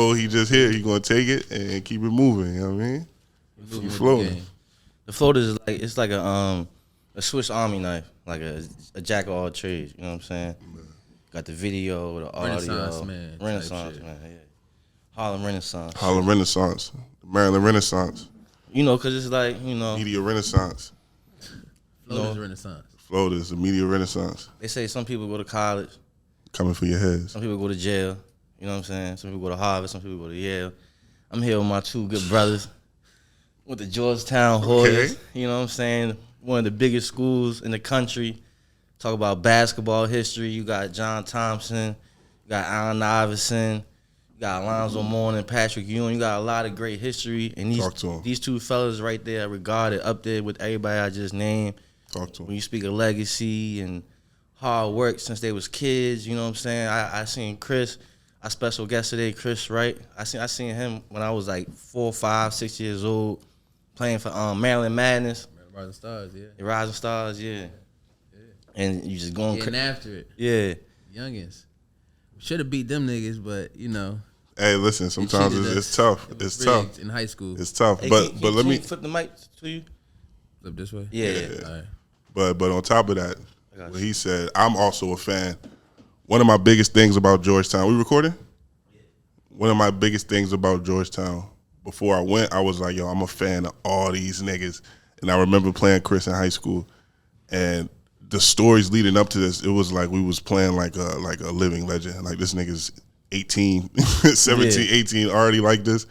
know he just here. He gonna take it and keep it moving. You know what I mean? Keep floating. The floater is like it's like a Swiss Army knife, like a jack of all trades. You know what I'm saying? Got the video, the audio, Renaissance man. Yeah. Harlem Renaissance, Maryland Renaissance. You know, cause it's like media Renaissance. Floaters Renaissance. Floaters, the media Renaissance. They say some people go to college, coming for your heads. Some people go to jail. You know what I'm saying? Some people go to Harvard. Some people go to Yale. I'm here with my two good brothers. With the Georgetown Hoyas. Okay. You know what I'm saying? One of the biggest schools in the country. Talk about basketball history. You got John Thompson. You got Allen Iverson. You got Alonzo Mourning, Patrick Ewing. You got a lot of great history. And these two fellas right there are regarded up there with everybody I just named. Talk to them. When you speak of legacy and hard work since they was kids, you know what I'm saying? I seen Chris. Our special guest today, Chris Wright. I seen him when I was like 4, 5, 6 years old, playing for Maryland Madness. Rising Stars, yeah. The Rising Stars, yeah. And you just going getting after it. Yeah. Youngins. Should have beat them niggas, but you know. Hey, listen, sometimes it's tough. It's tough. In high school. It's tough. Hey, but let me flip the mic to you. Flip this way? Yeah. All right. But on top of that, what he said, I'm also a fan. One of my biggest things about Georgetown, we recording? Yeah. One of my biggest things about Georgetown, before I went, I was like, yo, I'm a fan of all these niggas. And I remember playing Chris in high school, and the stories leading up to this, it was like we was playing like a living legend. Like this nigga's 18, 17, 18, already like this.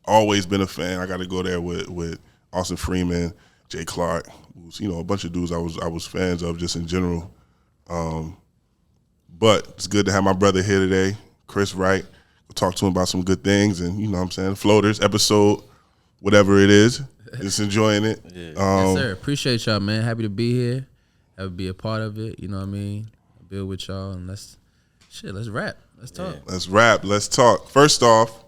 Always been a fan. I got to go there with Austin Freeman, Jay Clark, who's, a bunch of dudes I was fans of just in general. But it's good to have my brother here today, Chris Wright. We'll talk to him about some good things, and you know what I'm saying, Floaters episode, whatever it is, just enjoying it. Yes, sir. Appreciate y'all, man. Happy to be here. Happy to be a part of it. You know what I mean? Build with y'all, and let's rap. Let's talk. Let's rap. Let's talk. First off,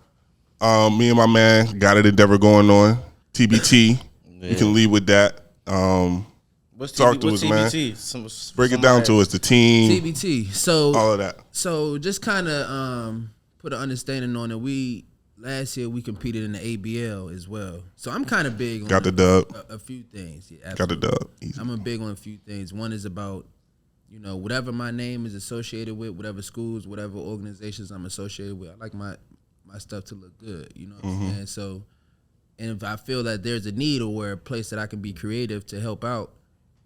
me and my man got an endeavor going on. TBT. We can lead with that. Talk to us, TBT? Man. Break it down to us. The team. TBT. So all of that. So just kind of put an understanding on it. Last year we competed in the ABL as well. So I'm kind of big on the dub. A few things. Yeah, got the dub. Easy. I'm big on a few things. One is about, whatever my name is associated with, whatever schools, whatever organizations I'm associated with. I like my stuff to look good. You know what I'm saying? So, and if I feel that there's a need or a place that I can be creative to help out,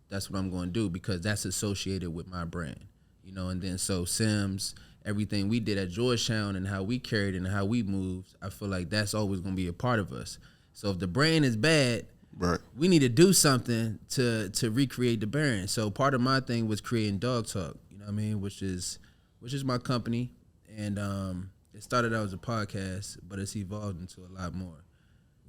that's what I'm going to do, because that's associated with my brand. And then so Sims, everything we did at Georgetown and how we carried and how we moved, I feel like that's always going to be a part of us. So if the brand is bad, right, we need to do something to recreate the brand. So part of my thing was creating Dawg Talk, which is my company. And it started out as a podcast, but it's evolved into a lot more.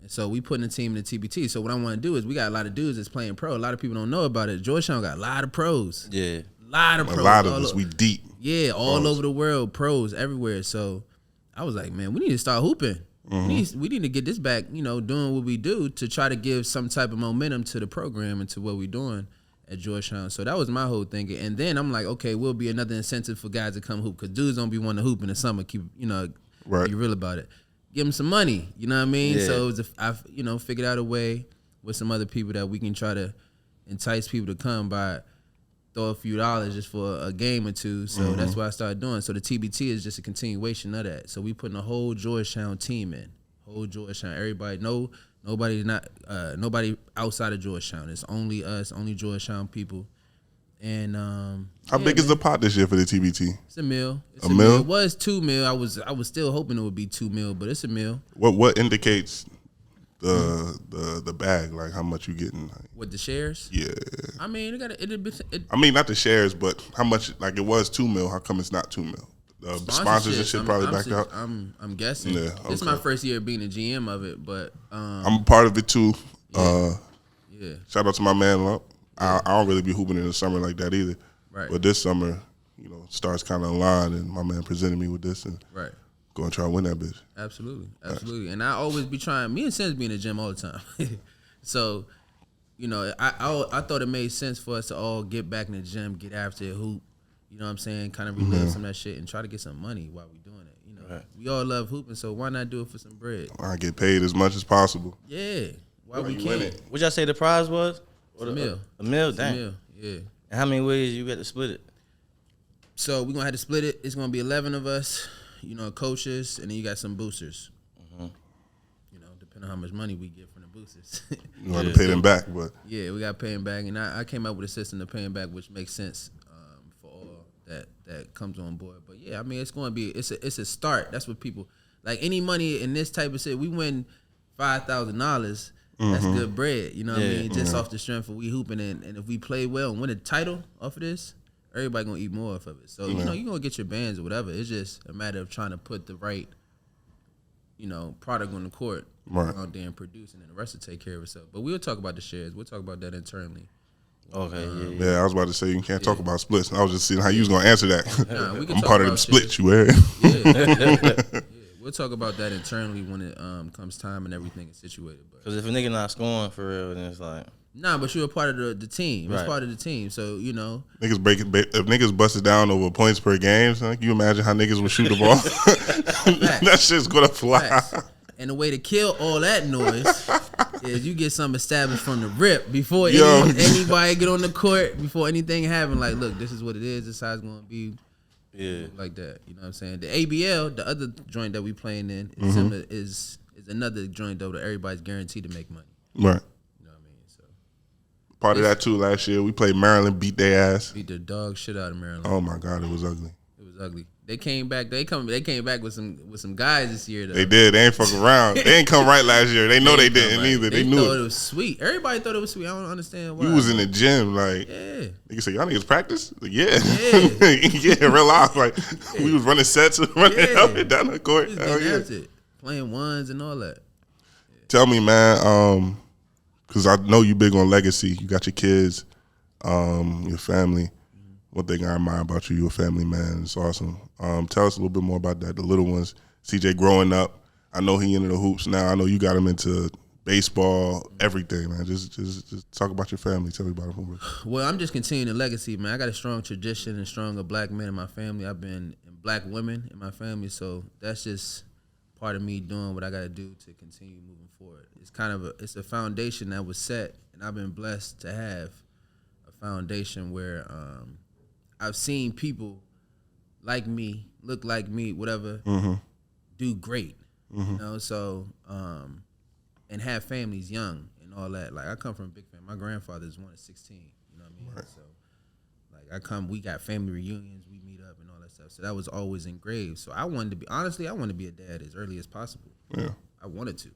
And so we putting a team in the TBT. So what I want to do is, we got a lot of dudes that's playing pro. A lot of people don't know about it. Georgetown got a lot of pros. Yeah. A lot of pros. A lot of us. We deep. Yeah, all over the world, pros everywhere. So I was like, man, we need to start hooping. Mm-hmm. We need to get this back, doing what we do to try to give some type of momentum to the program and to what we're doing at Georgetown. So that was my whole thing. And then I'm like, okay, we'll be another incentive for guys to come hoop, because dudes don't be wanting to hoop in the summer. Keep, right, be real about it. Give them some money, you know what I mean? Yeah. So I figured out a way with some other people that we can try to entice people to come by, throw a few dollars just for a game or two. So that's what I started doing. So the TBT is just a continuation of that. So we putting a whole Georgetown team in. Whole Georgetown. Everybody, nobody outside of Georgetown. It's only us, only Georgetown people. And how big is the pot this year for the TBT? It's $1 million. A mil? It was $2 million. I was still hoping it would be $2 million, but it's $1 million. What indicates the bag, like how much you getting? Like, with the shares? Yeah. I mean, I mean, not the shares, but how much? Like it was $2 million. How come it's not $2 million? The sponsors and shit probably backed out. I'm guessing. Yeah, This is my first year being a GM of it, but I'm a part of it too. Yeah. Shout out to my man Lump. I don't really be hooping in the summer like that either. Right. But this summer, stars kind of aligned, and my man presented me with this, and right, go and try to win that bitch. Absolutely. And I always be trying. Me and Sims be in the gym all the time, so I thought it made sense for us to all get back in the gym, get after it, hoop. You know what I'm saying? Kind of relive some of that shit and try to get some money while we doing it. Right. We all love hooping, so why not do it for some bread? I get paid as much as possible. Yeah. Why we you can't? win it. What y'all say the prize was? A meal. A meal? It's a Dang. meal. Yeah. And how many ways you got to split it? So we're gonna have to split it. It's gonna be 11 of us, coaches, and then you got some boosters. Depending on how much money we get from the boosters. You want to pay them back, but Yeah, we got to pay them back, and I came up with a system to pay them back, which makes sense for all that comes on board. But yeah, I mean, it's a start. That's what people like. Any money in this type of shit, we win $5,000. That's good bread. You know what I mean? Just off the strength of we hooping, and if we play well and win a title off of this, everybody gonna eat more off of it. So you're gonna get your bands or whatever. It's just a matter of trying to put the right, product on the court out there and produce, and then the rest will take care of itself. But we'll talk about the shares. We'll talk about that internally. Okay, yeah, I was about to say you can't talk about splits. I was just seeing how you was gonna answer that. Nah, we can I'm talk part of about them splits. shit. You heard? Yeah, we'll talk about that internally when it comes time and everything is situated. But Because if a nigga not scoring for real, then it's like... nah, but you're a part of the team. It's Right. part of the team. So Niggas if niggas busted down over points per game, son, can you imagine how niggas would shoot the ball? That shit's gonna fly. facts. And the way to kill all that noise is you get something established from the rip before anybody get on the court, before anything happen. Like, look, this is what it is. This is how it's gonna be. Yeah. Like that. You know what I'm saying? The ABL, the other joint that we playing in, is similar, is another joint though that everybody's guaranteed to make money. Right. You know what I mean? So Part of that too. Last year we played Maryland, beat their ass. beat the dog shit out of Maryland. Oh my God, it was ugly. It was ugly. They came back. They came back with some guys this year though. They did. They ain't fucking around. They ain't come right last year. They know they didn't either. They knew thought it. it was sweet. Everybody thought it was sweet. I don't understand why. You was in the gym, like Yeah. niggas say, y'all niggas practice? Like, yeah. Yeah, real life. Like we was running sets, running up and down the court. We was Hell getting yeah. after it, playing ones and all that. Tell me, man, because I know you big on legacy. You got your kids, your family. One thing I admire about you, you're a family man. It's awesome. Tell us a little bit more about that. The little ones, CJ growing up. I know he into the hoops now. I know you got him into baseball, everything, man. Just talk about your family. Tell me about it. Well, I'm just continuing the legacy, man. I got a strong tradition and stronger black men in my family. I've been black women in my family, so that's just part of me doing what I got to do to continue moving forward. It's kind of it's a foundation that was set, and I've been blessed to have a foundation where I've seen people like me, look like me, whatever, do great. So and have families young and all that. Like I come from a big family. My grandfather's one of 16. You know what I mean? Right. So like we got family reunions, we meet up and all that stuff. So that was always engraved. So I wanted to be a dad as early as possible. Yeah. I wanted to.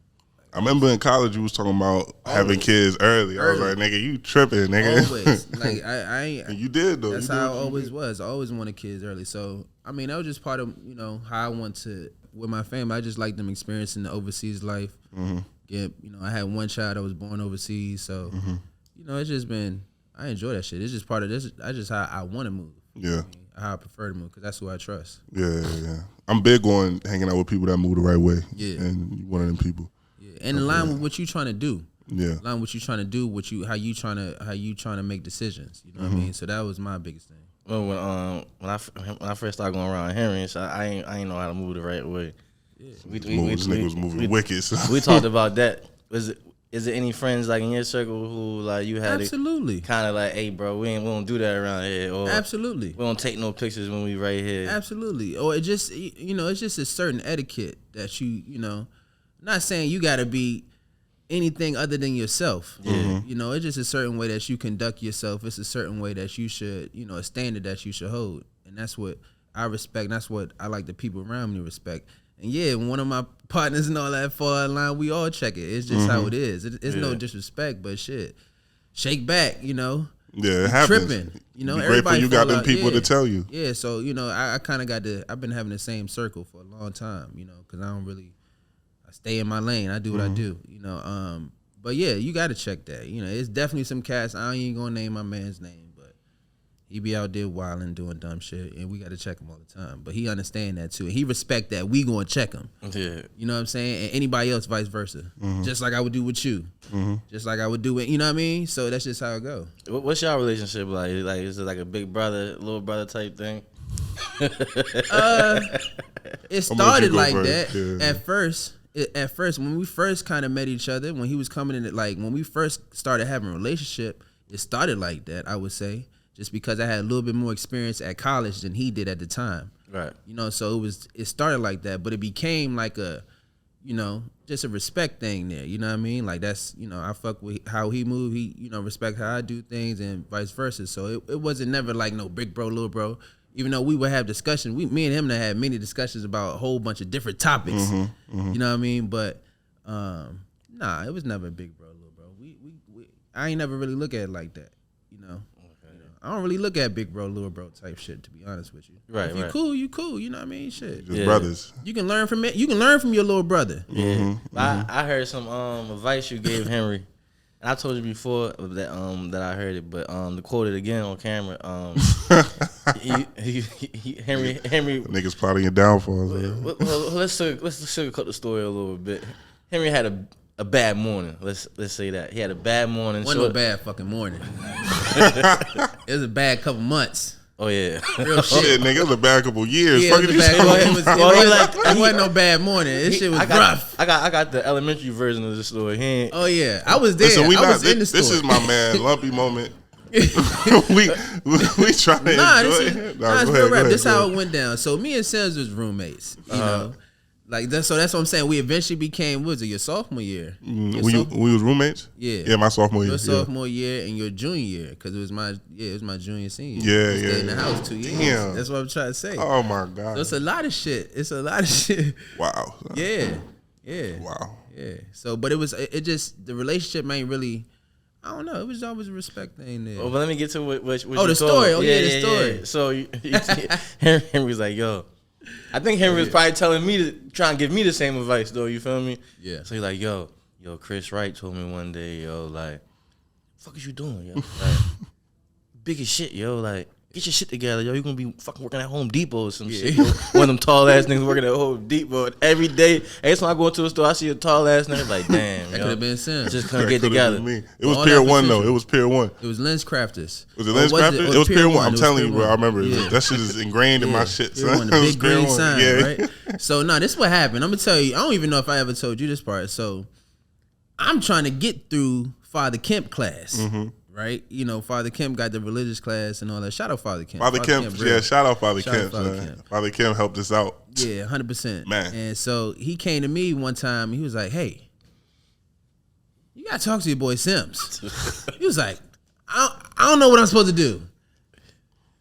I remember in college you was talking about having kids early. I was like, nigga, you tripping, nigga. Always. Like I ain't. And you did though. That's how I always was. I always wanted kids early. So I mean, that was just part of how I want to with my family. I just like them experiencing the overseas life. I had one child that was born overseas, so it's just been. I enjoy that shit. It's just part of this. That's just how I want to move. Yeah. How I prefer to move because that's who I trust. Yeah. I'm big on hanging out with people that move the right way. Yeah. And you one of them people. Yeah. And in line with what you trying to do. Yeah. In line with what you trying to do. How you trying to make decisions. You know what I mean? So that was my biggest thing. Well, when I first started going around Henry, so I ain't know how to move the right way. Yeah. This nigga was moving wicked. So. We talked about that. Is there any friends like in your circle who like you had Absolutely kind of like, hey bro, we don't do that around here, or absolutely we don't take no pictures when we right here. Absolutely. Or it just it's just a certain etiquette that not saying you got to be anything other than yourself. Yeah. It's just a certain way that you conduct yourself. It's a certain way that you should, a standard that you should hold. And that's what I respect. That's what I like the people around me to respect. And yeah, one of my partners and all that fall in line, we all check it. It's just how it is. It's no disrespect, but shit. Shake back, Yeah, it happens. Tripping. Be grateful you got them people to tell you. Yeah, so, I kind of I've been having the same circle for a long time, because I stay in my lane. I do what I do, But yeah, you got to check that. It's definitely some cats. I ain't going to name my man's name, but he be out there wilding, doing dumb shit, and we got to check him all the time. But he understand that too. He respect that. We going to check him. Yeah. You know what I'm saying? And anybody else, vice versa. Just like I would do with you. Just like I would do it. You know what I mean? So that's just how it go. What's your relationship like? Like, is it like a big brother, little brother type thing? it started like that at first. At first, when we first kind of met each other, when he was coming in, like when we first started having a relationship, it started like that. I would say, just because I had a little bit more experience at college than he did at the time. Right. You know, so it started like that, but it became like a, you know, just a respect thing there. You know what I mean? Like that's, you know, I fuck with how he move. He, you know, respect how I do things and vice versa. So it wasn't never like no big bro, little bro. Even though we would have discussions, me and him had many discussions about a whole bunch of different topics. You know what I mean? But nah, it was never big bro, little bro. I ain't never really look at it like that. You know, I don't really look at big bro, little bro type shit. To be honest with you, Right, if you cool, you cool. You know what I mean? Shit, just brothers. You can learn from it. You can learn from your little brother. Yeah, I heard some advice you gave Henry. And I told you before that that I heard it, but to quote it again on camera, Henry Niggas plotting your downfall. well, let's sugarcoat the story a little bit. Henry had a bad morning. Let's say that he had a bad morning. Wasn't no bad fucking morning. It was a bad couple months. Oh yeah, real shit. Shit, nigga, it was a bad couple years. Yeah, it wasn't no bad morning. This shit was rough. I got the elementary version of the story. Oh yeah, I was there. Listen, I was in the story. This is my man, Lumpy moment. we trying to enjoy it. It's real rap. This is how it went down. So me and Sims was roommates. You know, like that's what I'm saying. We eventually became. What was it? Your sophomore year? We was roommates. Yeah, my sophomore year. Your sophomore year and your junior year, because it was my junior senior. Yeah, we stayed in the house 2 years. Damn. That's what I'm trying to say. Oh my god. So it's a lot of shit. Wow. Yeah. Wow. Yeah. So, but it just the relationship ain't really. I don't know. It was always a respect thing there. Oh, but let me get to what you the story. Oh yeah, the story. Yeah. So Henry was like, yo. I think Henry was probably telling me to try and give me the same advice though. You feel me? Yeah. So he's like, yo, Chris Wright told me one day, yo, like, fuck is you doing, yo? Like, big as shit, yo. Like, get your shit together, yo. You gonna be fucking working at Home Depot or some shit. Yo. One of them tall ass niggas working at Home Depot every day. Every time I go into a store, I see a tall ass nigga. Like, damn, that could have been Sim. Just couldn't get together. It was Pier 1 though. It was Pier 1. It was Lens Crafters. Was it Lens Crafters? It was Pier 1. I'm telling you, bro. I remember that shit is ingrained in my shit. Pier 1, the big green sign, right? So this is what happened. I'm gonna tell you. I don't even know if I ever told you this part. So I'm trying to get through Father Kemp class. Right, you know, Father Kemp got the religious class and all that. Shout out Father Kemp. Father Kemp, yeah, shout out Father Kemp. Father Kemp helped us out. Yeah, 100%. Man. And so he came to me one time. He was like, "Hey, you gotta talk to your boy Sims." He was like, "I don't know what I'm supposed to do.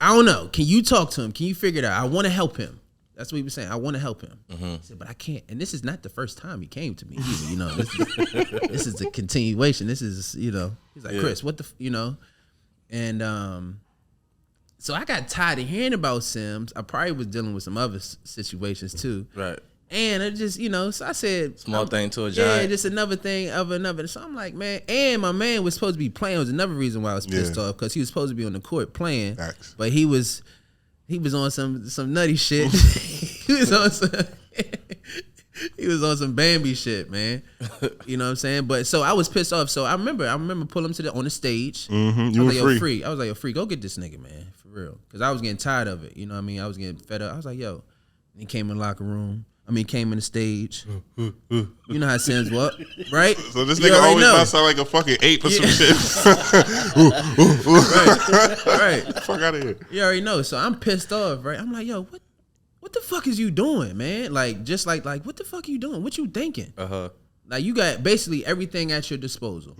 I don't know. Can you talk to him? Can you figure it out? I want to help him." That's what he was saying. I want to help him. He said, but I can't. And this is not the first time he came to me either. You know, this is the continuation. This is, you know, he's like, Chris, what the, you know? And so I got tired of hearing about Sims. I probably was dealing with some other situations too. Right. And it just, you know, so I said, small thing to a giant. Yeah, just another thing of another. So I'm like, man, and my man was supposed to be playing. It was another reason why I was pissed off, because he was supposed to be on the court playing. Facts. But he was on some nutty shit. He was on some Bambi shit, man. You know what I'm saying? But so I was pissed off. So I remember pulling him on the stage. You were free. I was like, yo, free, go get this nigga, man, for real. Because I was getting tired of it. You know what I mean? I was getting fed up. I was like, yo. And he came in the locker room. Came in the stage. You know how Sims what, right? So this nigga always about to sound like a fucking ape or some shit. Right. Fuck out of here. You already know. So I'm pissed off, right? I'm like, yo, what the fuck is you doing, man? Like, just like what the fuck are you doing? What you thinking? Like, you got basically everything at your disposal.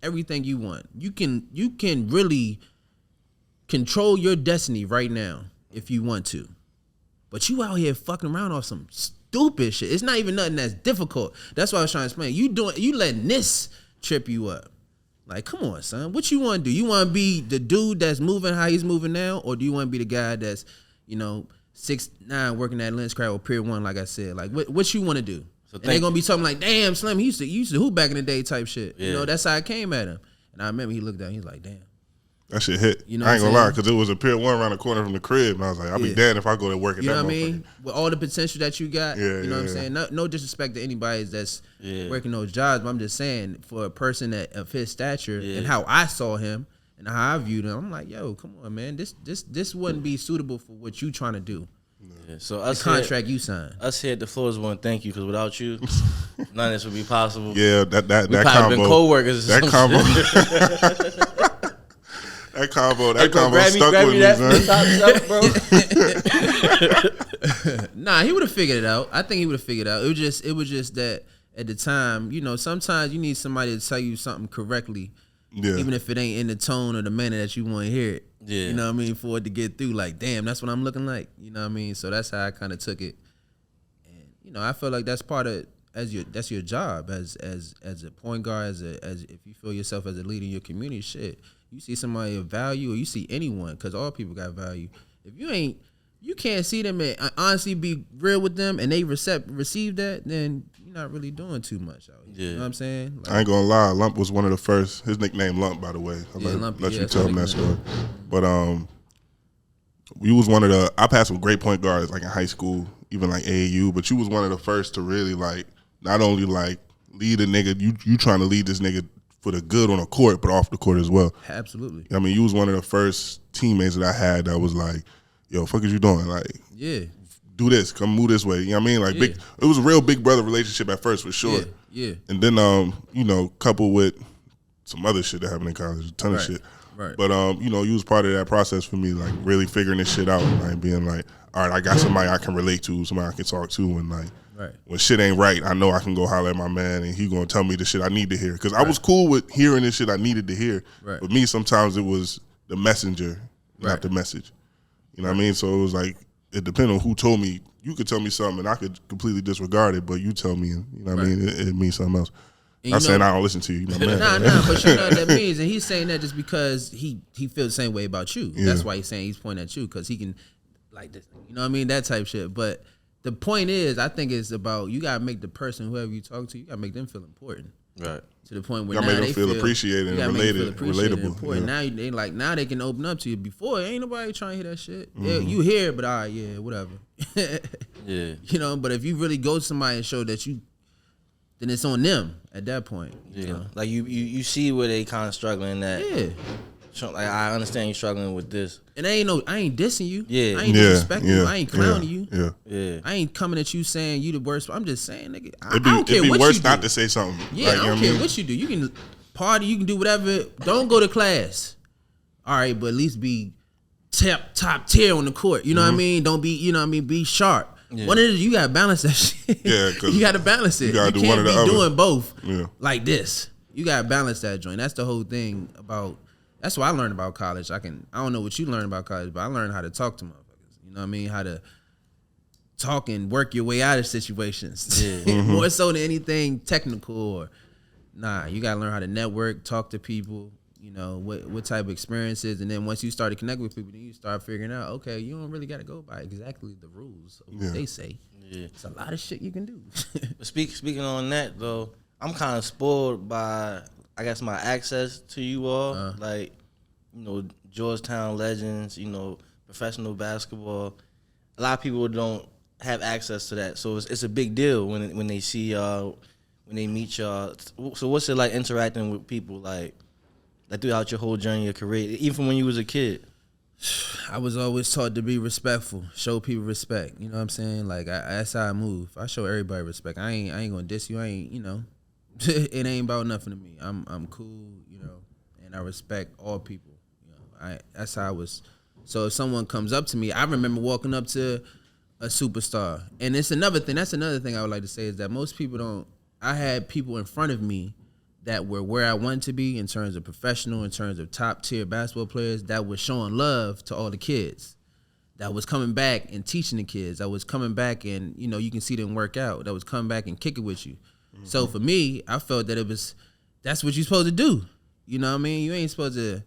Everything you want. You can really control your destiny right now if you want to. But you out here fucking around off some stupid shit. It's not even nothing that's difficult. That's what I was trying to explain. You letting this trip you up. Like, come on, son. What you want to do? You want to be the dude that's moving how he's moving now? Or do you want to be the guy that's, 6'9", working at Lens Craft or Pier 1, like I said? Like, what you want to do? So and they're going to be talking like, damn, Slim, he used to hoop back in the day type shit. Yeah. You know, that's how I came at him. And I remember he looked down, he was like, damn. That shit hit. I ain't gonna lie, because it was a Pier 1 around the corner from the crib, and I was like, I'll be damned if I go to work at that. You know what I mean? With all the potential that you got, you know what I'm saying? No disrespect to anybody that's working those jobs, but I'm just saying, for a person of his stature and how I saw him and how I viewed him, I'm like, yo, come on, man, this wouldn't be suitable for what you trying to do. Yeah, so The contract you signed. Us here at the Floors want to thank you because without you, none of this would be possible. Yeah, that probably combo. Been co-workers. That combo. That combo stuck with me, son. Nah, he would have figured it out. I think he would have figured it out. It was just that at the time, sometimes you need somebody to tell you something correctly, even if it ain't in the tone or the manner that you want to hear it. Yeah. You know what I mean? For it to get through, like, damn, that's what I'm looking like. You know what I mean? So that's how I kind of took it. And I feel like that's part of that's your job as a point guard, as if you feel yourself as a leader in your community. Shit, you see somebody of value, or you see anyone, because all people got value. If you can't see them and honestly be real with them, and they receive that, then you're not really doing too much out here. Yeah. You know what I'm saying? Like, I ain't gonna lie, Lump was one of the first. His nickname Lump, by the way. Let you tell him that story. But you was one of the. I've had some great point guards like in high school, even like AAU. But you was one of the first to really like not only like lead a nigga. You trying to lead this nigga for the good on the court, but off the court as well. Absolutely. I mean, you was one of the first teammates that I had that was like, yo, fuck is you doing? Like, yeah, do this, come move this way. You know what I mean? Like, Yeah. big. It was a real big brother relationship at first, for sure. Yeah. And then, coupled with some other shit that happened in college, a ton of shit. Right. But, you was part of that process for me, like, really figuring this shit out, like, being like, all right, I got somebody I can relate to, somebody I can talk to, and, like, when shit ain't right, I know I can go holler at my man, and he gonna tell me the shit I need to hear. Because I was cool with hearing the shit I needed to hear. Right. But me, sometimes it was the messenger, not the message. You know what I mean? So it was like, it depended on who told me. You could tell me something, and I could completely disregard it, but you tell me, and you know what I mean? It means something else. Not saying I don't listen to you, my man. Nah, but you know what that means. And he's saying that just because he feels the same way about you. Yeah. That's why he's saying he's pointing at you, because he can, like, this, you know what I mean? That type shit. But the point is, I think it's about, you got to make the person, whoever you talk to, you got to make them feel important. Right. To the point where now they feel appreciated and relatable. Now they can open up to you. Before, ain't nobody trying to hear that shit. Mm-hmm. Yeah, you hear it, but all right, yeah, whatever. Yeah. But if you really go to somebody and show that you, then it's on them at that point. Yeah. Like you see where they kind of struggling at. Yeah. Like, I understand you struggling with this. And I ain't dissing you. Yeah. I ain't disrespecting you. I ain't clowning you. Yeah. I ain't coming at you saying you the worst. I'm just saying, nigga, I don't care it'd be what worse you do. not to say something. Yeah, like, I don't care what you do. You can party, you can do whatever. Don't go to class. All right, but at least be top tier on the court. You know what I mean? Don't be, be sharp. Yeah. One of the, you gotta balance that shit. Yeah, you gotta balance it. You gotta do one or the other. You can't be doing both like this. You gotta balance that joint. That's the whole thing about. That's what I learned about college. I don't know what you learned about college, but I learned how to talk to motherfuckers. You know what I mean? How to talk and work your way out of situations. Yeah. More so than anything technical or you gotta learn how to network, talk to people, what type of experiences, and then once you start to connect with people, then you start figuring out, okay, you don't really gotta go by exactly the rules of what they say. Yeah. It's a lot of shit you can do. Speaking on that though, I'm kind of spoiled by, I guess, my access to you all, like, Georgetown legends, professional basketball. A lot of people don't have access to that, so it's a big deal when they see y'all, when they meet y'all. So what's it like interacting with people like throughout your whole journey, your career, even from when you was a kid? I was always taught to be respectful, show people respect. You know what I'm saying? Like, that's how I move. I show everybody respect. I ain't gonna diss you. I ain't, it ain't about nothing to me. I'm cool, and I respect all people. That's how I was. So if someone comes up to me, I remember walking up to a superstar, and it's another thing. That's another thing I would like to say is that most people don't. I had people in front of me that were where I wanted to be in terms of professional, in terms of top tier basketball players that was showing love to all the kids, that was coming back and teaching the kids, that was coming back and you can see them work out, that was coming back and kick it with you. So for me, I felt that that's what you're supposed to do. You know what I mean? You ain't supposed to.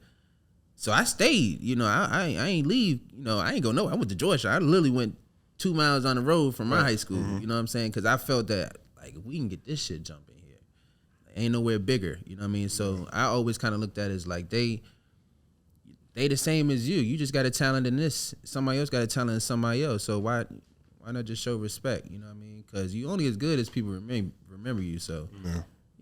So I stayed. I ain't leave. I ain't go nowhere. I went to Georgetown. I literally went 2 miles on the road from my high school. You know what I'm saying? Because I felt that, like, if we can get this shit jumping here, ain't nowhere bigger. You know what I mean? So I always kind of looked at it as like they the same as you. You just got a talent in this. Somebody else got a talent in somebody else. So why not just show respect? You know what I mean? Because you only as good as people remember you. So,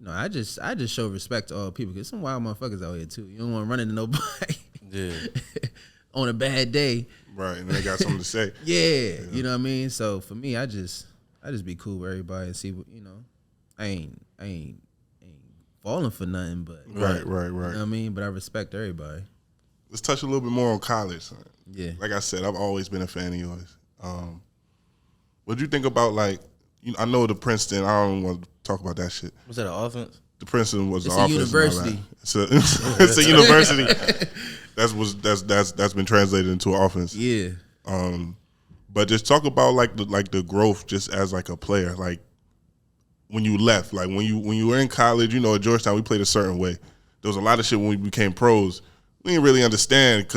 I just show respect to all people. Because some wild motherfuckers out here too. You don't want to run into nobody. Yeah. on a bad day. Right, and they got something to say. Yeah, you know what I mean? So for me, I just be cool with everybody and see what, I ain't falling for nothing, but Right. You know what I mean? But I respect everybody. Let's touch a little bit more on college. Yeah. Like I said, I've always been a fan of yours. What do you think about, like, I know the Princeton, I don't want to talk about that shit. Was that an offense? The Princeton was It's the a offense. university. It's a university. That's been translated into an offense. Yeah. But just talk about like the growth just as like a player. Like when you left, like when you were in college, at Georgetown we played a certain way. There was a lot of shit when we became pros. We didn't really understand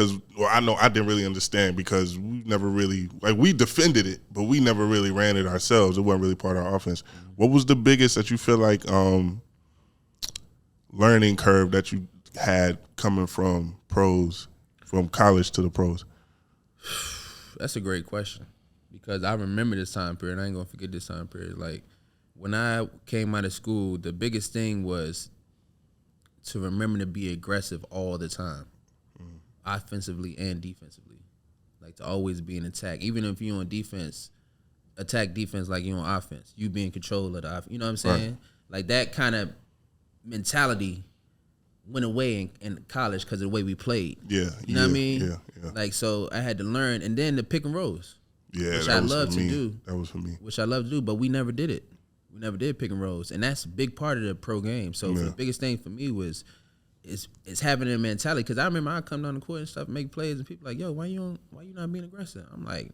I know I didn't really understand because we never really, like, we defended it, but we never really ran it ourselves. It wasn't really part of our offense. What was the biggest that you feel like learning curve that you had coming from college to the pros? That's a great question because I remember this time period. I ain't gonna forget this time period. Like when I came out of school, the biggest thing was to remember to be aggressive all the time, offensively and defensively. Like to always be in attack, even if you're on defense, attack defense like you're on offense. You be in control of the offense. You know what I'm saying? Right. Like that kind of mentality went away in college because of the way we played. Yeah. You know what I mean? Yeah. Like, so I had to learn. And then the pick and rolls. Yeah, which I love to do. That was for me. Which I love to do, but we never did it. We never did pick and rolls. And that's a big part of the pro game. So the biggest thing for me was is having a mentality. Because I remember I come down the court and stuff, make plays, and people like, yo, why you not being aggressive? I'm like,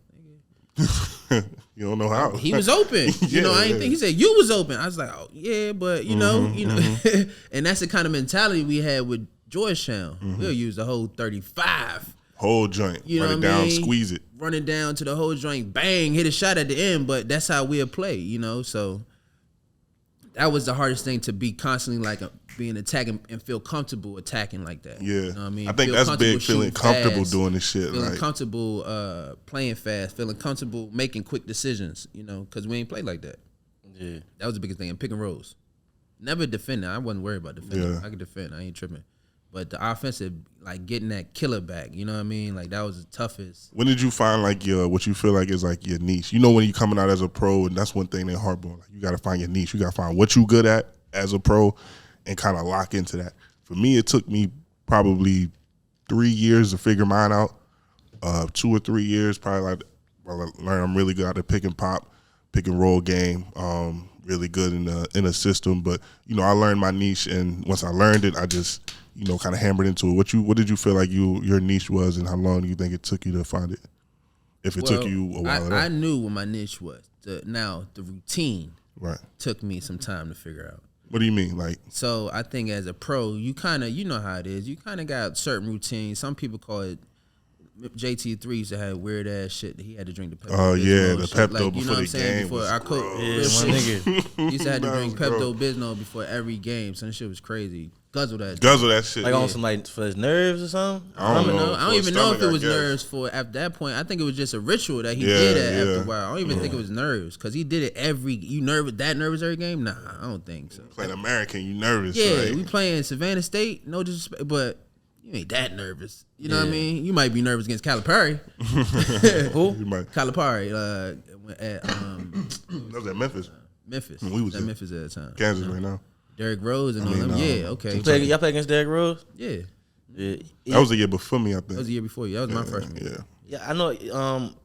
you don't know how. He was open. I didn't think he said you was open. I was like, oh yeah, but you know. And that's the kind of mentality we had with Georgetown. We'll use the whole 35. Whole joint. Run it down, squeeze it. Run it down to the whole joint, bang, hit a shot at the end, but that's how we'll play, So that was the hardest thing, to be constantly like being attacking and feel comfortable attacking like that. Yeah. You know what I mean? I think that's big, feeling comfortable doing this shit. Feeling comfortable playing fast, feeling comfortable making quick decisions, because we ain't played like that. Yeah. That was the biggest thing. And pick and rolls. Never defending. I wasn't worried about defending. Yeah. I could defend. I ain't tripping. But the offensive, like getting that killer back, you know what I mean? Like that was the toughest. When did you find like what you feel like is like your niche? When you're coming out as a pro, and that's one thing they hardball. Like you got to find your niche. You got to find what you good at as a pro, and kind of lock into that. For me, it took me probably 3 years to figure mine out. 2 or 3 years, probably. I learned I'm really good at the pick and roll game. Really good in a system, but I learned my niche, and once I learned it, I just kind of hammered into it. What did you feel like your niche was, and how long do you think it took you to find it? If it took you a while, I knew what my niche was. The routine took me some time to figure out. What do you mean, like? So I think as a pro, you kind of know how it is. You kind of got certain routines. Some people call it. JT3 used to have weird ass shit that he had to drink the Pepto. Oh yeah, the Pepto like, before the game. Before our coach, my nigga, he used to have to drink Pepto Bismol before every game. So that shit was crazy. Guzzle that shit. Like on some like for his nerves or something. I don't know. I don't even know if it was nerves for at that point. I think it was just a ritual that he did after a while. I don't even think it was nerves because he did it nervous every game. Nah, I don't think so. Playing American, you nervous? Yeah, right? We playing Savannah State. No disrespect, but. You ain't that nervous. You know what I mean? You might be nervous against Calipari. Who? Calipari. That was at Memphis. Memphis. We was at Memphis at the time. Kansas right now. Derrick Rose and all them. Yeah, okay. Y'all play against Derrick Rose? Yeah. That was the year before me, I think. That was the year before you. That was my freshman year. Yeah, I know.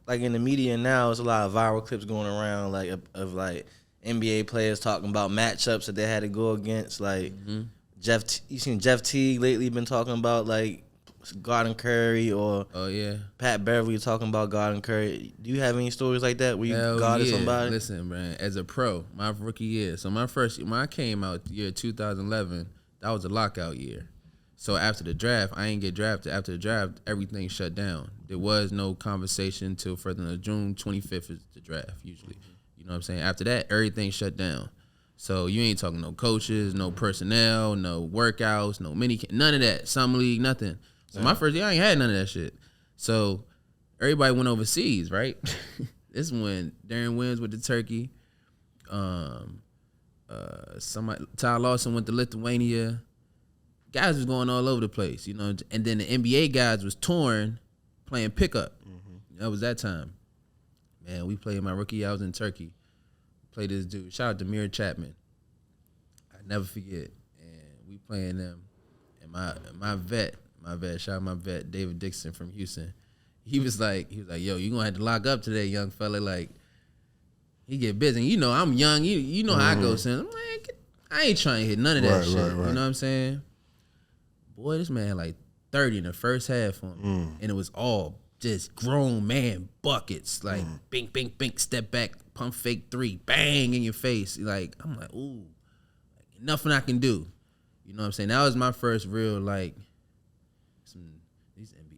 Like in the media now, there's a lot of viral clips going around, like of like NBA players talking about matchups that they had to go against, like. You seen Jeff Teague lately been talking about like guarding Curry, or Pat Beverly talking about guarding Curry. Do you have any stories like that where you guarded somebody? Listen, man, as a pro, my rookie year, so my first year, when I came out year 2011, that was a lockout year. So after the draft, I ain't get drafted. After the draft, everything shut down. There was no conversation until further than June 25th is the draft usually. You know what I'm saying? After that, everything shut down. So you ain't talking no coaches, no personnel, no workouts, no none of that. Summer league, nothing. So my first year, I ain't had none of that shit. So everybody went overseas, right? This is when Darren Williams went to Turkey. Ty Lawson went to Lithuania. Guys was going all over the place, And then the NBA guys was torn playing pickup. That was that time. Man, we played my rookie year. I was in Turkey. Played this dude. Shout out to Mir Chapman. I never forget. And we playing them. And my vet, shout out my vet, David Dixon from Houston. He was like, yo, you gonna have to lock up today, young fella. Like, he get busy. And you know, I'm young. You know how I go, son. I'm like, I ain't trying to hit none of that shit. Right. You know what I'm saying? Boy, this man had like 30 in the first half on me. And it was all just grown man buckets. Like, bink, bink, bink, step back, pump fake three, bang in your face. Like, I'm like, ooh, nothing I can do. You know what I'm saying? That was my first real, like,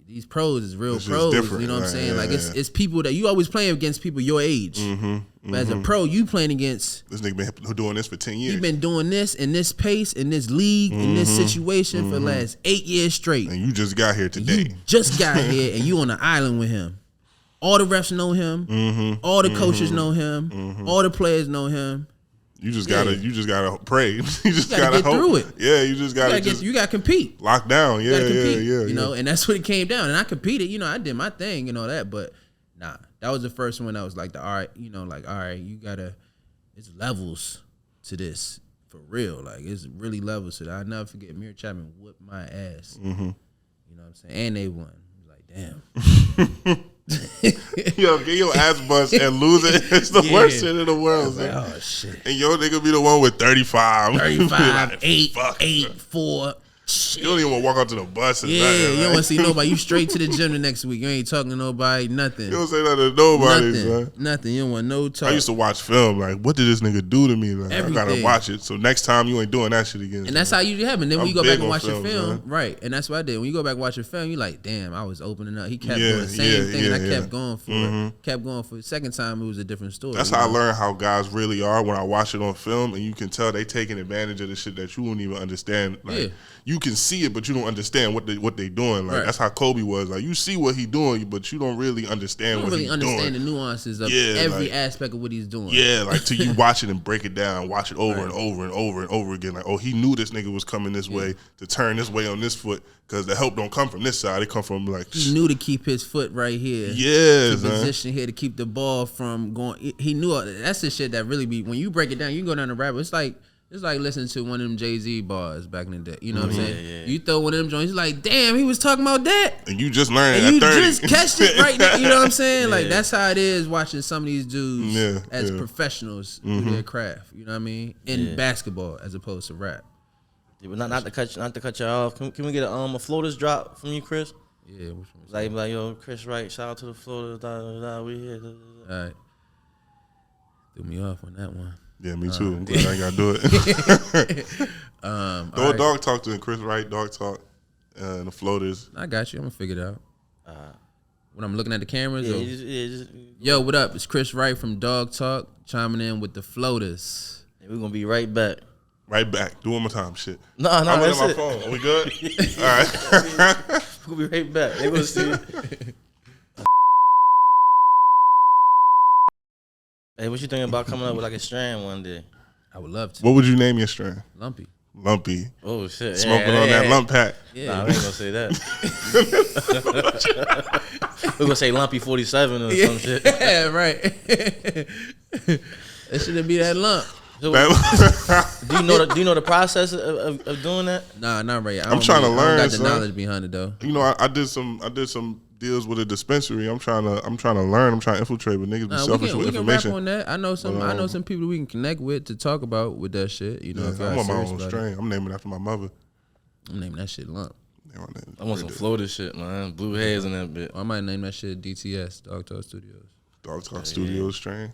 these pros is real pros. You know what I'm saying? Yeah, like, it's people that you always playing against people your age. But as a pro, you playing against this nigga been doing this for 10 years. He been doing this in this pace, in this league, in this situation for the last 8 years straight. And you just got here today. You just got here, and you on the island with him. All the refs know him. All the coaches know him. All the players know him. You just gotta pray. You just gotta get hope. Through it. Yeah, you just gotta you gotta compete. Lock down. Yeah, yeah. You know, and that's what it came down. And I competed. You know, I did my thing and all that. But nah, that was the first one that was like all right. You know, like all right, you gotta. It's levels to this for real. Like it's really levels to that. I never forget. Mir Chapman whipped my ass. You know what I'm saying? And they won. Like damn. Yo, get your ass bust and lose it. It's the worst shit in the world, man. Like, oh shit. And yo nigga be the one with 35. 35, 8, 4. Shit. You don't even want to walk out to the bus and nothing, you don't want to see nobody. You straight to the gym the next week. You ain't talking to nobody, nothing. You don't say nothing to nobody, son. Nothing. You don't want no talk. I used to watch film. Like, what did this nigga do to me? Like, I gotta watch it. So next time you ain't doing that shit again. And that's how you happen. Then when you go back and watch your film, right? And that's what I did. When you go back and watch your film, you like, damn, I was opening up. He kept doing the same thing, and I kept going for it. Kept going for it. Second time, it was a different story. That's how I learned how guys really are when I watch it on film, and you can tell they taking advantage of the shit that you won't even understand. Like, you can see it, but you don't understand what they doing. Like that's how Kobe was. Like you see what he doing, but you don't really understand what he's doing. You don't really understand the nuances of every aspect of what he's doing. Yeah, like till you watch it and break it down, watch it over and over and over and over again. Like, oh, he knew this nigga was coming this way to turn this way on this foot because the help don't come from this side. It come from like he knew to keep his foot right here. Yeah, to position here to keep the ball from going. He knew that's the shit that really be when you break it down. You can go down the rabbit. It's like listening to one of them Jay-Z bars back in the day. You know what I'm saying? Yeah. You throw one of them joints, like, damn, he was talking about that. And you just learned and at 30. You just catched it right now. You know what I'm saying? Like, that's how it is watching some of these dudes as professionals do their craft. You know what I mean? In basketball as opposed to rap. Yeah, but not to cut you off. Can we get a floaters drop from you, Chris? Yeah. Which one? Like, yo, Chris Wright, shout out to the floaters. We here. All right. Threw me off on that one. Yeah, me too. I'm glad I ain't gotta do it. Throw a Dawg Talk to him, Chris Wright, Dawg Talk, and the floaters. I got you. I'm gonna figure it out. When I'm looking at the cameras. Just, yo, what up? It's Chris Wright from Dawg Talk chiming in with the floaters. And we're gonna be right back. Right back. Do one more time, shit. No, I'm that's on my it. phone. Are we good? All right. We'll be right back. They gonna see. Hey, what you thinking about coming up with like a strand one day? I would love to. What would you name your strand? Lumpy. Lumpy. Oh shit! Smoking on that lump pack. Yeah. Nah, we ain't gonna say that. We're gonna say Lumpy 47 or some shit. Yeah, right. It shouldn't be that lump. So, do you know the process of doing that? Nah, not right. I'm trying to learn. I got the knowledge behind it though. You know, I did some deals with a dispensary. I'm trying to learn. I'm trying to infiltrate, but niggas be selfish with information. We can rap on that. I know some people we can connect with to talk about with that shit. You know, if I want my own strain. I'm naming it after my mother. I'm naming that shit Lump. I want some floater shit, man. Blue hairs in that bit. I might name that shit DTS, Dawg Talk Studios. Dawg Talk Studios strain.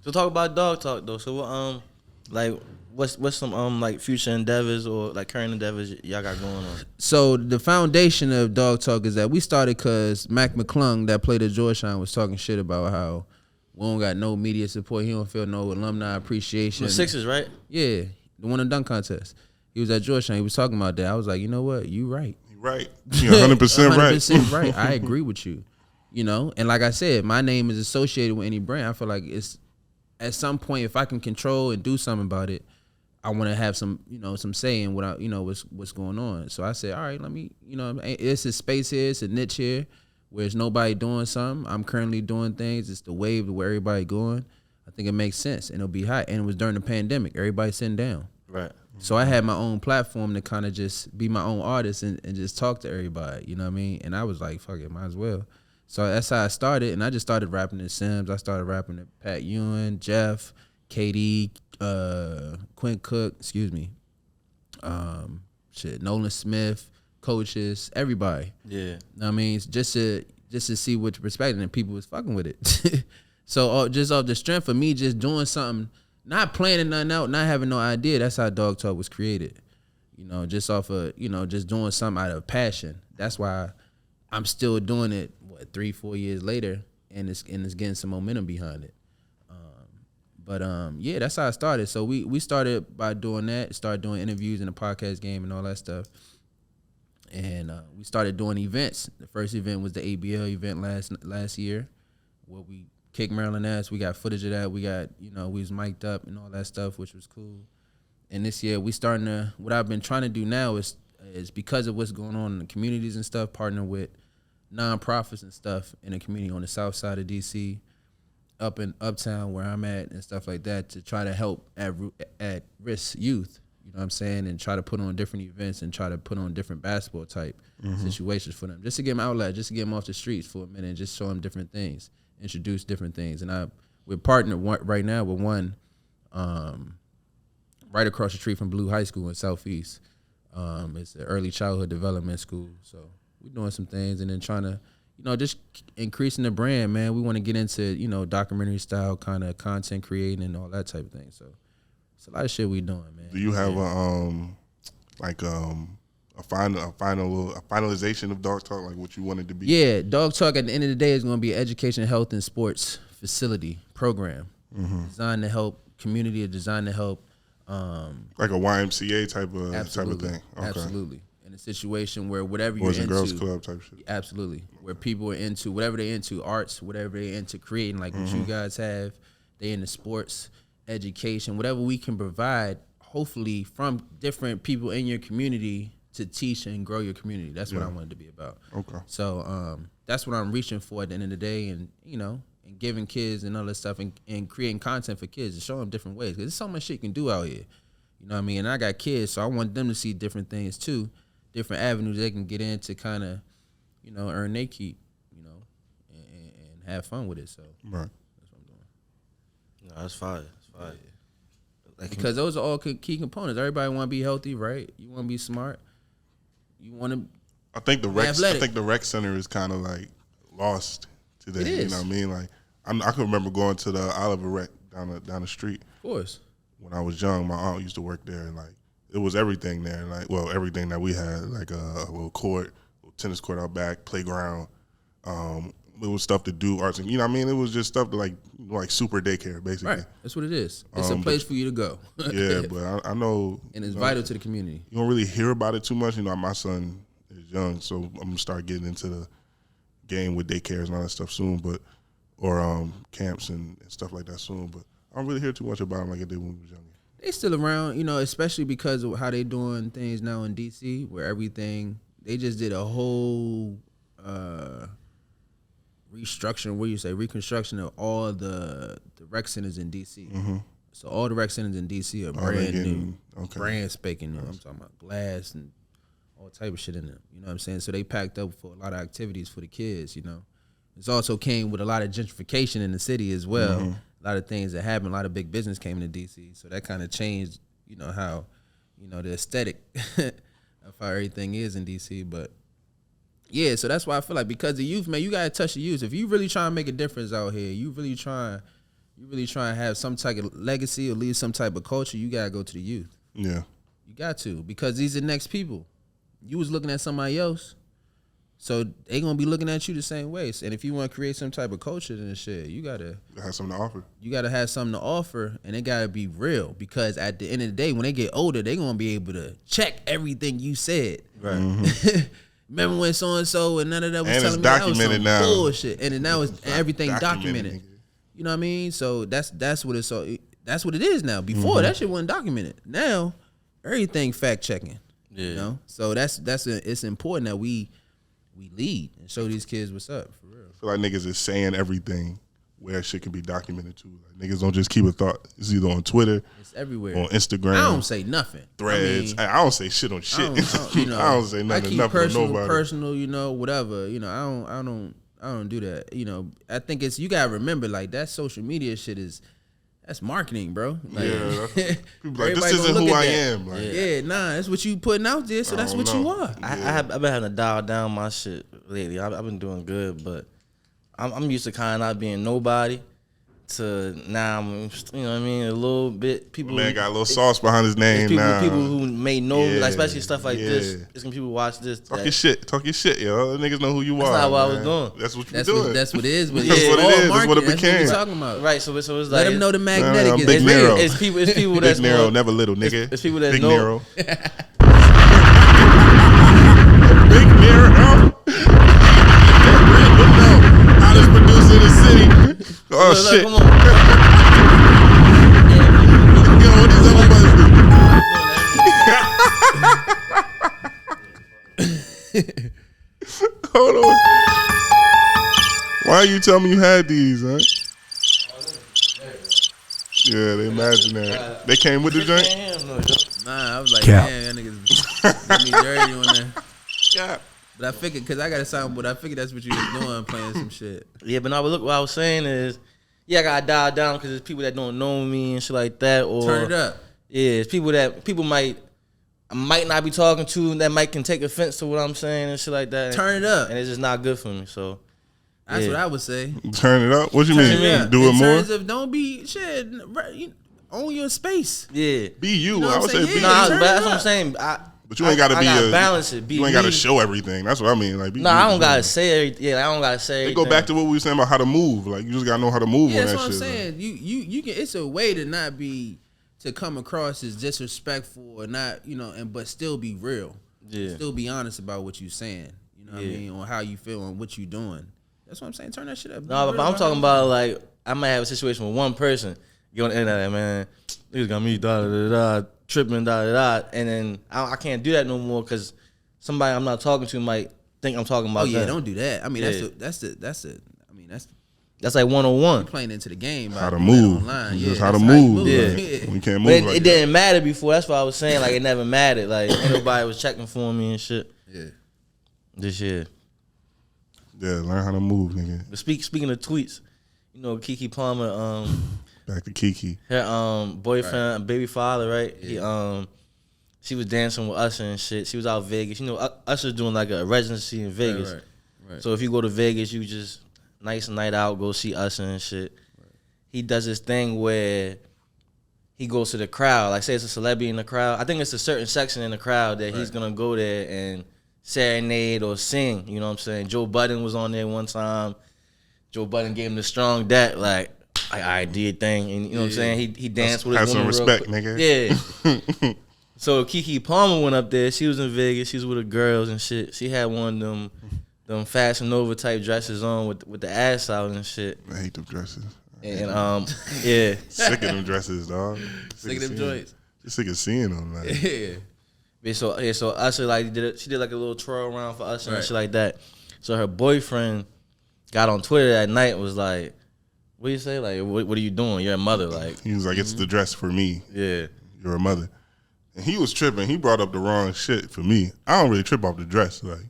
So talk about Dawg Talk though. So like what's some like future endeavors or like current endeavors y'all got going on? So the foundation of Dawg Talk is that we started because Mac McClung that played at Georgetown was talking shit about how we don't got no media support. He don't feel no alumni appreciation. The Sixers, right? Yeah, the one and dunk contest. He was at Georgetown. He was talking about that. I was like, you know what? You right. Right. You're 100% right. 100% right. I agree with you. You know, and like I said, my name is associated with any brand. I feel like it's at some point if I can control and do something about it, I want to have some, some say in what's going on. So I said, all right, let me, it's a space here, it's a niche here there's nobody doing something. I'm currently doing things. It's the wave where everybody going. I think it makes sense, and it'll be hot. And it was during the pandemic. Everybody sitting down. Right. So I had my own platform to kind of just be my own artist and just talk to everybody. You know what I mean? And I was like, fuck it, might as well. So that's how I started, and I just started rapping to Sims. I started rapping to Pat Ewan, Jeff, KD, Quint Cook, Nolan Smith, coaches, everybody. Yeah. You know what I mean? Just to see what your perspective, and people was fucking with it. So just off the strength of me just doing something, not planning nothing out, not having no idea, that's how Dawg Talk was created. You know, just off of, just doing something out of passion. That's why I'm still doing it, 3-4 years later, and it's getting some momentum behind it. Yeah, that's how I started. So we started by doing that, started doing interviews in the podcast game and all that stuff. And we started doing events. The first event was the ABL event last year, where we kicked Maryland ass. We got footage of that. We got, we was mic'd up and all that stuff, which was cool. And this year we starting to, what I've been trying to do now is because of what's going on in the communities and stuff, partner with nonprofits and stuff in the community on the south side of DC, up in Uptown where I'm at and stuff like that, to try to help at risk youth, you know what I'm saying, and try to put on different events and try to put on different basketball type situations for them, just to get them outlet, just to get them off the streets for a minute and just show them different things, introduce different things. And we're partnered right now with one right across the street from Blue High School in Southeast. It's an early childhood development school, so we're doing some things and then trying to, just increasing the brand, man. We want to get into, documentary style kind of content creating and all that type of thing. So it's a lot of shit we doing, man. Do you have a finalization of Dawg Talk, like what you want it to be? Yeah, Dawg Talk at the end of the day is going to be an education, health, and sports facility program designed to help community, designed to help. Like a YMCA type of thing. Okay. Absolutely. In a situation where whatever Boys you're and into, Girls Club type shit. Absolutely. Where people are into whatever they're into, arts, whatever they're into creating, like what you guys have. They into sports, education, whatever we can provide, hopefully from different people in your community to teach and grow your community. That's what I wanted to be about. Okay. So that's what I'm reaching for at the end of the day, and and giving kids and all that stuff, and creating content for kids and showing them different ways, because there's so much shit you can do out here. You know what I mean? And I got kids, so I want them to see different things too, different avenues they can get in to kind of, earn their keep, and have fun with it. So right. That's what I'm doing. No, that's fire. That's fire. Like, because those are all key components. Everybody want to be healthy, right? You want to be smart. You want to. I think the rec center is kind of like lost today. It is. You know what I mean? Like I can remember going to the Oliver Rec down the street. Of course. When I was young, my aunt used to work there, and like it was everything there. Like, well, everything that we had, like a little court, a little tennis court out back, playground. It was stuff to do, arts, and what I mean. It was just stuff to like super daycare, basically. Right, that's what it is. It's a place for you to go. Yeah, but I know, and it's vital to the community. You don't really hear about it too much. My son is young, so I'm gonna start getting into the game with daycares and all that stuff soon, or camps and stuff like that soon. But I don't really hear too much about them like I did when we was younger. They still around, especially because of how they doing things now in DC, where everything, they just did a whole reconstruction of all the rec centers in DC. Mm-hmm. So all the rec centers in DC are brand new, brand spanking new. I'm talking about glass and all type of shit in them. You know what I'm saying? So they packed up for a lot of activities for the kids. It's also came with a lot of gentrification in the city as well. Mm-hmm. A lot of things that happened. A lot of big business came into DC, so that kind of changed, how, the aesthetic of how everything is in DC. But yeah, so that's why I feel like, because the youth, man, you gotta touch the youth. If you really trying to make a difference out here, you really trying to have some type of legacy or leave some type of culture, you gotta go to the youth. Yeah, you got to, because these are the next people. You was looking at somebody else, so they gonna be looking at you the same way. And if you want to create some type of culture, then shit, you gotta have something to offer. You gotta have something to offer, and it gotta be real. Because at the end of the day, when they get older, they gonna be able to check everything you said. Right. Mm-hmm. Remember when so and so and none of that was telling me that was some now. Bullshit, and then now it's everything documented. You know what I mean? So that's what it's so. That's what it is now. Before that shit wasn't documented. Now everything fact checking. Yeah. So it's important that we we lead and show these kids what's up for real. I feel like niggas is saying everything where shit can be documented too. Like, niggas don't just keep a thought. It's either on Twitter, it's everywhere, on Instagram. I don't say nothing. Threads. I don't say shit on shit. I don't say nothing. I keep nothing personal, to nobody. personal, whatever. I don't do that. I think it's, you gotta remember, like, that social media shit that's marketing, bro. Like, people like, this isn't who I am. Like, that's what you putting out there, so that's what you are. I've been having to dial down my shit lately. I've been doing good, but I'm used to kind of not being nobody to now I'm, you know what I mean, a little bit. People, man got a little sauce behind his name now. People who may know, like, especially stuff like this. It's when people watch this. Talk your shit, yo. Niggas know who you are. That's not what I was doing. doing. That's what you doing. That's what it is. But that's what it is. That's what it became. That's what we're talking about. Right. So it's like, let them know the magnetic is Big Nero. It's people that's Big Nero, more, never little nigga. It's people that Big know. Nero. Big Nero. Hottest producer in the city. Oh Look, shit! come on. Yo, what these other buttons do? Hold on. Why you tell me you had these, huh? Yeah, they imaginary. They came with the joint? Nah, I was like, damn, y'all niggas got me dirty on that. Yeah. But I figured, because I got a sound, but I figured that's what you was doing, playing some shit. Yeah, but no, but look, what I was saying is, I gotta dial down because there's people that don't know me and shit like that. Or turn it up. Yeah, it's people that I might not be talking to that can take offense to what I'm saying and shit like that. Turn it up. And it's just not good for me. So that's what I would say. Turn it up? What you mean? Do it in more? In terms of don't be shit. Own your space. Yeah. Be you. You know I would say be you. But that's what I'm saying. But you ain't gotta be gotta balance it. You ain't gotta show everything. That's what I mean. Like, I don't gotta say everything. Yeah, I don't gotta say everything. Go back to what we were saying about how to move. Like, you just gotta know how to move on that shit. That's what I'm saying. You can. It's a way to not be, to come across as disrespectful or not, but still be real. Yeah. Still be honest about what you saying. You know what I mean? On how you feel and what you doing. That's what I'm saying. Turn that shit up. No, but I'm talking about, like, I might have a situation with one person. Get on the internet, man. Niggas got me tripping, and then I can't do that no more because somebody I'm not talking to might think I'm talking about. Oh yeah, them. don't do that. I mean, that's like 101. Playing into the game. How to move. Online. Just how to move. Yeah. We can't move. But like it didn't matter before. That's what I was saying. Like, it never mattered. Like, nobody was checking for me and shit. Yeah. This year. Yeah, learn how to move, nigga. But speaking of tweets, Keke Palmer, back to Keke. Her boyfriend, baby father, right? Yeah. She was dancing with Usher and shit. She was out Vegas. Usher's doing like a residency in Vegas. Right. So if you go to Vegas, you just nice night out, go see Usher and shit. Right. He does this thing where he goes to the crowd. Like, say it's a celebrity in the crowd. I think it's a certain section in the crowd that he's gonna go there and serenade or sing. You know what I'm saying? Joe Budden was on there one time. Joe Budden gave him the strong that, like I did thing, and you know what I'm saying? He danced with his woman. Have some respect, nigga. Yeah. So Keke Palmer went up there. She was in Vegas. She was with her girls and shit. She had one of them Fashion Nova type dresses on with the ass out and shit. I hate them dresses. And yeah. Sick of them dresses, dog. Sick of them joints. Just sick of seeing them. Like. Yeah. So Usher she did like a little twirl around for Usher and shit like that. So her boyfriend got on Twitter that night and was like, what do you say? Like, what are you doing? You're a mother. Like, he was like, it's the dress for me. Yeah. You're a mother. And he was tripping. He brought up the wrong shit for me. I don't really trip off the dress. Like,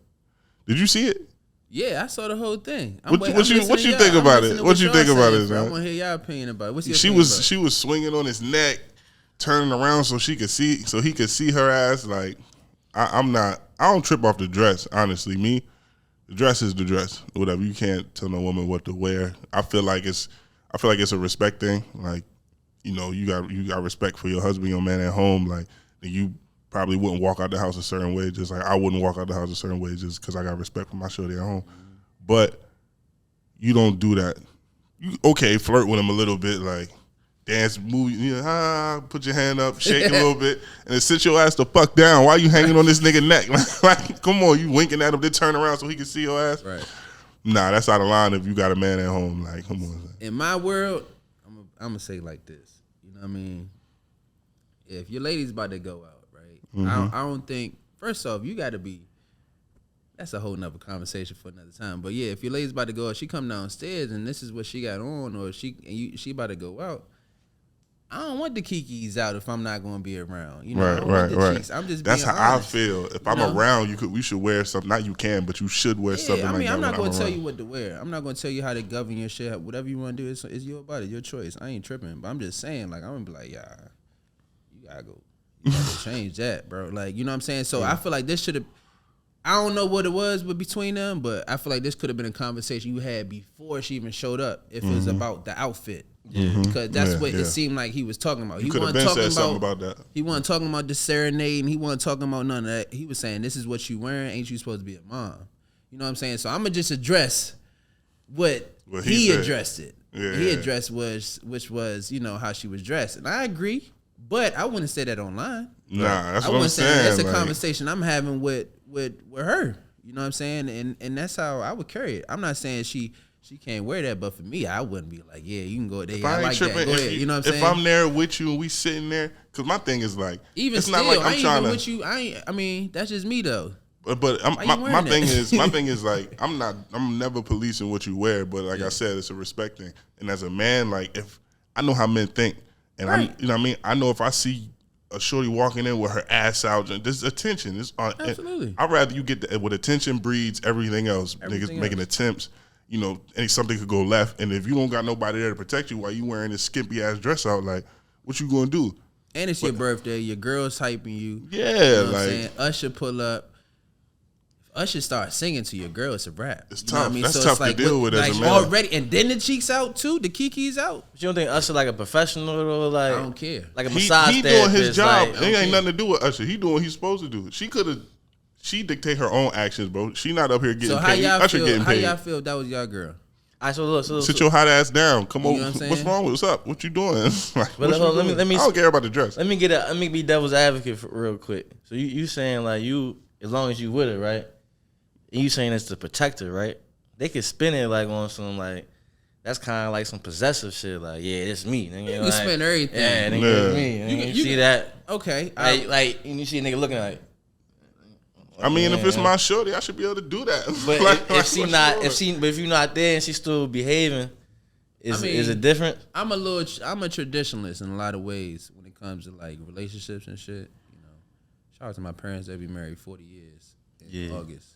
did you see it? Yeah, I saw the whole thing. What you think about it? What you think about it, man? I want to hear y'all opinion about it. What's your She was swinging on his neck, turning around so he could see her ass. Like, I don't trip off the dress, honestly. Me, the dress is the dress. Whatever. You can't tell no woman what to wear. I feel like it's a respect thing. Like, you got respect for your husband, your man at home. Like, you probably wouldn't walk out the house a certain way, just like I wouldn't walk out the house a certain way just because I got respect for my shorty at home. But you don't do that. You flirt with him a little bit, like dance, move, put your hand up, shake a little bit, and then sit your ass the fuck down. Why you hanging on this nigga neck? Like, come on, you winking at him, then turn around so he can see your ass. Right. Nah, that's out of line if you got a man at home. Like, come on. In my world, I'm gonna say like this. You know what I mean? If your lady's about to go out, right? Mm-hmm. I don't think. First off, you gotta be that's a whole nother conversation for another time. But yeah, if your lady's about to go out, she come downstairs and this is what she got on, or she about to go out. I don't want the kikis out if I'm not going to be around. You know, I don't want the cheeks. I'm just That's being how honest. I feel. If I'm around, we should wear something. Not you can, but you should wear something. I mean, like that I'm not going to tell you what to wear. I'm not going to tell you how to govern your shit. Whatever you want to do, it's your body, your choice. I ain't tripping, but I'm just saying, like, I'm gonna be like, yeah, you gotta go change that, bro. Like, you know what I'm saying? So I feel like this should have. I don't know what it was between them, but I feel like this could have been a conversation you had before she even showed up. If it was about the outfit, because that's what it seemed like he was talking about. He wasn't talking something about that. He wasn't talking about the serenade, and he wasn't talking about none of that. He was saying, "This is what you wearing. Ain't you supposed to be a mom?" You know what I'm saying? So I'm gonna just address what he addressed it. Yeah, he addressed which was how she was dressed, and I agree. But I wouldn't say that online. Nah, that's what I'm saying. That's a conversation I'm having with her. You know what I'm saying? And that's how I would carry it. I'm not saying she can't wear that, but for me, I wouldn't be like, yeah, you can go there. I like that. Go ahead. You know what I'm saying? If I'm there with you and we sitting there, because my thing is like, even it's still, not like I I'm ain't trying even to. with you. I mean, that's just me though. But my thing is like I'm never policing what you wear, but like I said, it's a respect thing. And as a man, like if I know how men think, and Right. you know what I mean, I know if I see a shorty walking in with her ass out, there's attention. Absolutely. I'd rather you get that. With attention breeds everything else. Niggas making attempts. And something could go left. And if you don't got nobody there to protect you while you wearing this skimpy ass dress out, like what you gonna do? And it's your birthday. Your girl's hyping you. Yeah, you know what like I'm saying? Usher pull up. If Usher start singing to your girl, it's a rap. It's you know what tough. I mean? That's so tough it's like, to deal with as a man. Already, and then the cheeks out too. The kiki's out. But you don't think Usher like a professional or like? I don't care. Like a massage he doing his therapist, job. like, It ain't nothing to do with Usher. He doing what he's supposed to do. She dictate her own actions, bro. She not up here getting So paid. Usher getting paid. How y'all feel if that was your girl? I look. Sit your hot ass down. Come You on. know what I'm What's saying? wrong with? What's up? What you doing? Like, But what you doing? let me. I don't care about the dress. Let me be devil's advocate real quick. So you saying like as long as you with it, right? And you saying it's to protect her, right? They could spin it like on some like that's kind of like some possessive shit. Like yeah, it's me. Nigga, You like, can spin everything. Yeah, nigga, it's me. Nigga, you see that? Okay. Like you see a nigga looking like. I mean, if it's my shorty, I should be able to do that. But if if you're not there and she's still behaving, is it different? I'm a traditionalist in a lot of ways when it comes to like relationships and shit. Shout out to my parents. They be married 40 years in August.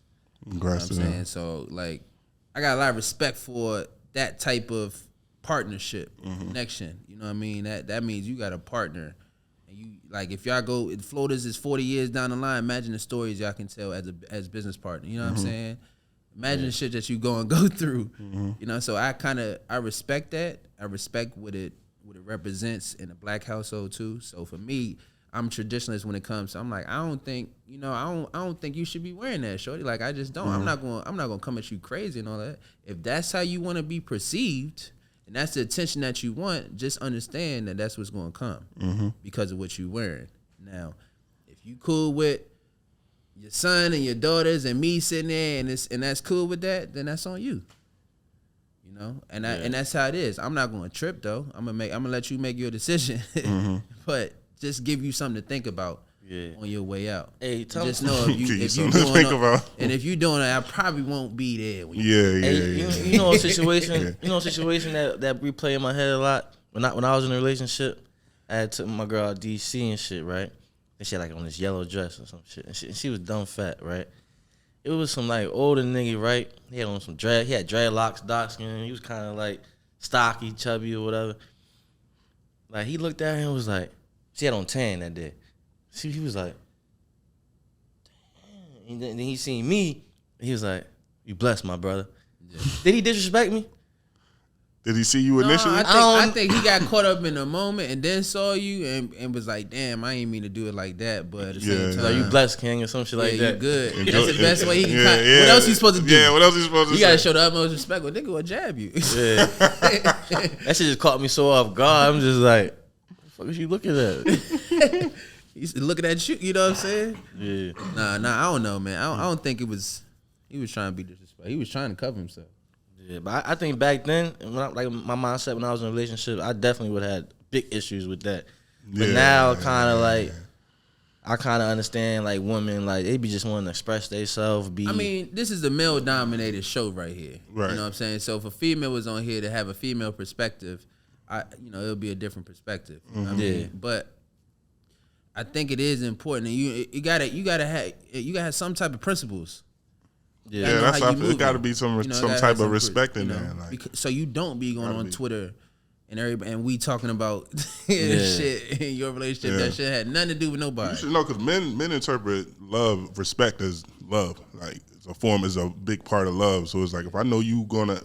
Congrats to You know what I'm them. saying? So like, I got a lot of respect for that type of partnership, connection. You know what I mean? That means you got a partner. And you like if y'all go, if Floaters is 40 years down the line, imagine the stories y'all can tell as business partner. You know what I'm saying? Imagine the shit that you go through. You know, so I respect that. I respect what it represents in a black household too. So for me, I'm traditionalist when it comes to, I'm like, I don't think you should be wearing that, shorty. Like I just don't. I'm not gonna come at you crazy and all that. If that's how you want to be perceived, and that's the attention that you want, just understand that that's what's going to come because of what you wearing. Now, if you cool with your son and your daughters and me sitting there and that's cool with that, then that's on you. You know, and that's how it is. I'm not going to trip though. I'm gonna let you make your decision, but just give you something to think about. On your way out. Hey, just know if you doing and if you doing it, I probably won't be there. When you know a situation. You know a situation that replay in my head a lot. When I was in a relationship, I had took my girl out DC and shit, right? And she had like on this yellow dress or some shit, and she was dumb fat, right? It was some like older nigga, right? He had on some dread. He had dreadlocks, dark skin. He was kind of like stocky, chubby or whatever. Like he looked at her and was like, she had on tan that day. See, he was like, damn. And then he seen me, and he was like, you blessed, my brother. Yeah. Did he disrespect me? Did he see you initially? I think he got caught up in the moment and then saw you and was like, damn, I ain't mean to do it like that. But at the same time, like, you blessed, King, or some shit like that. You good. That's the best way he can what else he supposed to do? Yeah, what else he supposed to do? You got to show the utmost respect. Well, nigga will jab you. Yeah. That shit just caught me so off guard. I'm just like, what the fuck is you looking at? He's looking at you, you know what I'm saying? Yeah. Nah, I don't know, man. I don't think he was trying to be disrespectful. He was trying to cover himself. Yeah, but I think back then, like my mindset when I was in a relationship, I definitely would have had big issues with that. But now, kind of like, I kind of understand like women like they be just wanting to express themselves. I mean, this is a male dominated show right here. Right. You know what I'm saying? So if a female was on here to have a female perspective, it'll be a different perspective. You know what I mean? But I think it is important, and you gotta have some type of principles. Yeah, that's how it got to be some type of respect in there. Like, so you don't be going on Twitter and everybody and we talking about shit in your relationship. That shit had nothing to do with nobody. You should know, because men interpret love, respect as love. Like is a big part of love. So it's like if I know you gonna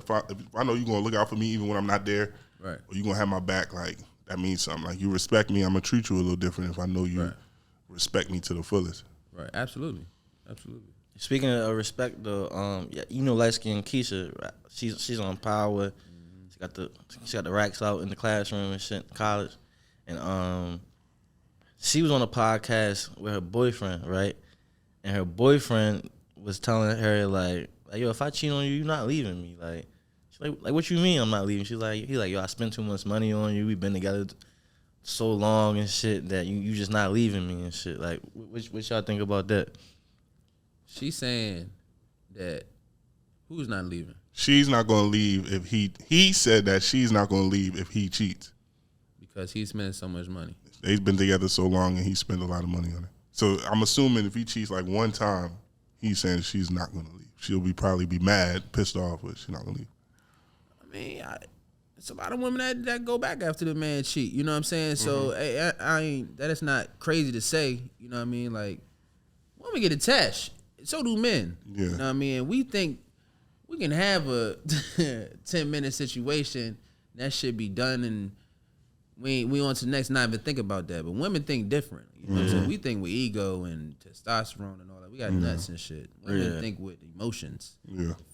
look out for me even when I'm not there, right? Or you gonna have my back, like that means something. Like you respect me, I'm gonna treat you a little different if I know you respect me to the fullest. Right. Absolutely. Speaking of respect, though, light skinned Keisha, she's on Power. She got the racks out in the classroom and shit in college, and she was on a podcast with her boyfriend, right? And her boyfriend was telling her like yo, if I cheat on you, you're not leaving me. Like, she's like what you mean I'm not leaving? He's like, yo, I spent too much money on you. We've been together so long and shit that you just not leaving me and shit. Like, what y'all think about that? She's saying that who's not leaving? She's not going to leave if he said that she's not going to leave if he cheats. Because he spends so much money. They've been together so long and he spent a lot of money on it. So I'm assuming if he cheats like one time, he's saying she's not going to leave. She'll probably be mad, pissed off, but she's not going to leave. I mean, it's a lot of women that go back after the man cheat. You know what I'm saying? So that is not crazy to say. You know what I mean? Like, women get attached. So do men. Yeah. You know what I mean? We think we can have a 10-minute situation. That should be done, and we on to the next. Not even think about that. But women think different. You know what I'm saying? We think with ego and testosterone and all that. We got nuts and shit. Women think with emotions,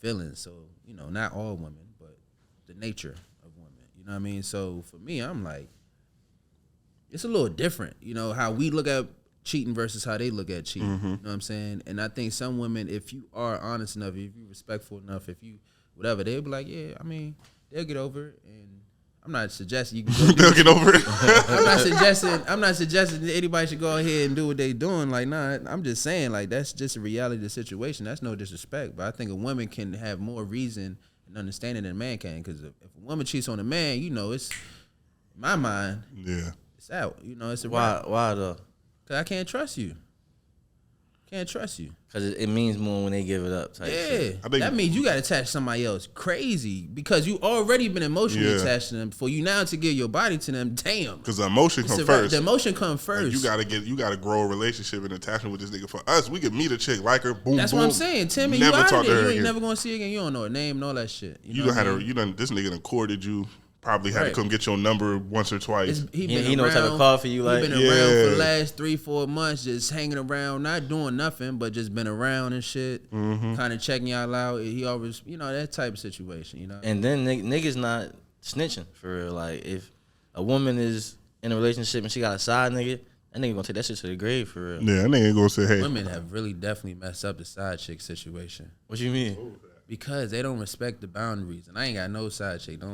feelings. So not all women, but the nature of women. You know what I mean? So for me, I'm like, it's a little different. How we look at cheating versus how they look at cheating. You know what I'm saying? And I think some women, if you are honest enough, if you respectful enough, if you whatever, they'll be like, yeah, I mean, they'll get over it. And I'm not suggesting you can go they'll get over it. I'm not suggesting that anybody should go ahead and do what they doing. Like, nah, I'm just saying, like, that's just a reality of the situation. That's no disrespect. But I think a woman can have more reason and understanding than a man can. Because if a woman cheats on a man, it's, in my mind, it's out. It's a wrap. Why though? Cause I can't trust you. Because it means more when they give it up. Type shit. That means you got to attach to somebody else. Crazy. Because you already been emotionally attached to them. For you now to give your body to them, damn. Because the emotion comes first. The emotion comes first. Like you gotta grow a relationship and attachment with this nigga. For us, we could meet a chick, like her, boom, That's boom. what I'm saying. Timmy, you out of there. You ain't never gonna see her again. You don't know her name and all that shit. This nigga done courted you. Probably had to come get your number once or twice. He know what type of coffee you like. He been around for the last 3-4 months, just hanging around, not doing nothing, but just been around and shit, kind of checking y'all out. He always, that type of situation, And then niggas not snitching for real. Like, if a woman is in a relationship and she got a side nigga, that nigga gonna take that shit to the grave for real. Yeah, that nigga gonna say, hey. Women have really definitely messed up the side chick situation. What you mean? Because they don't respect the boundaries, and I ain't got no side chick. I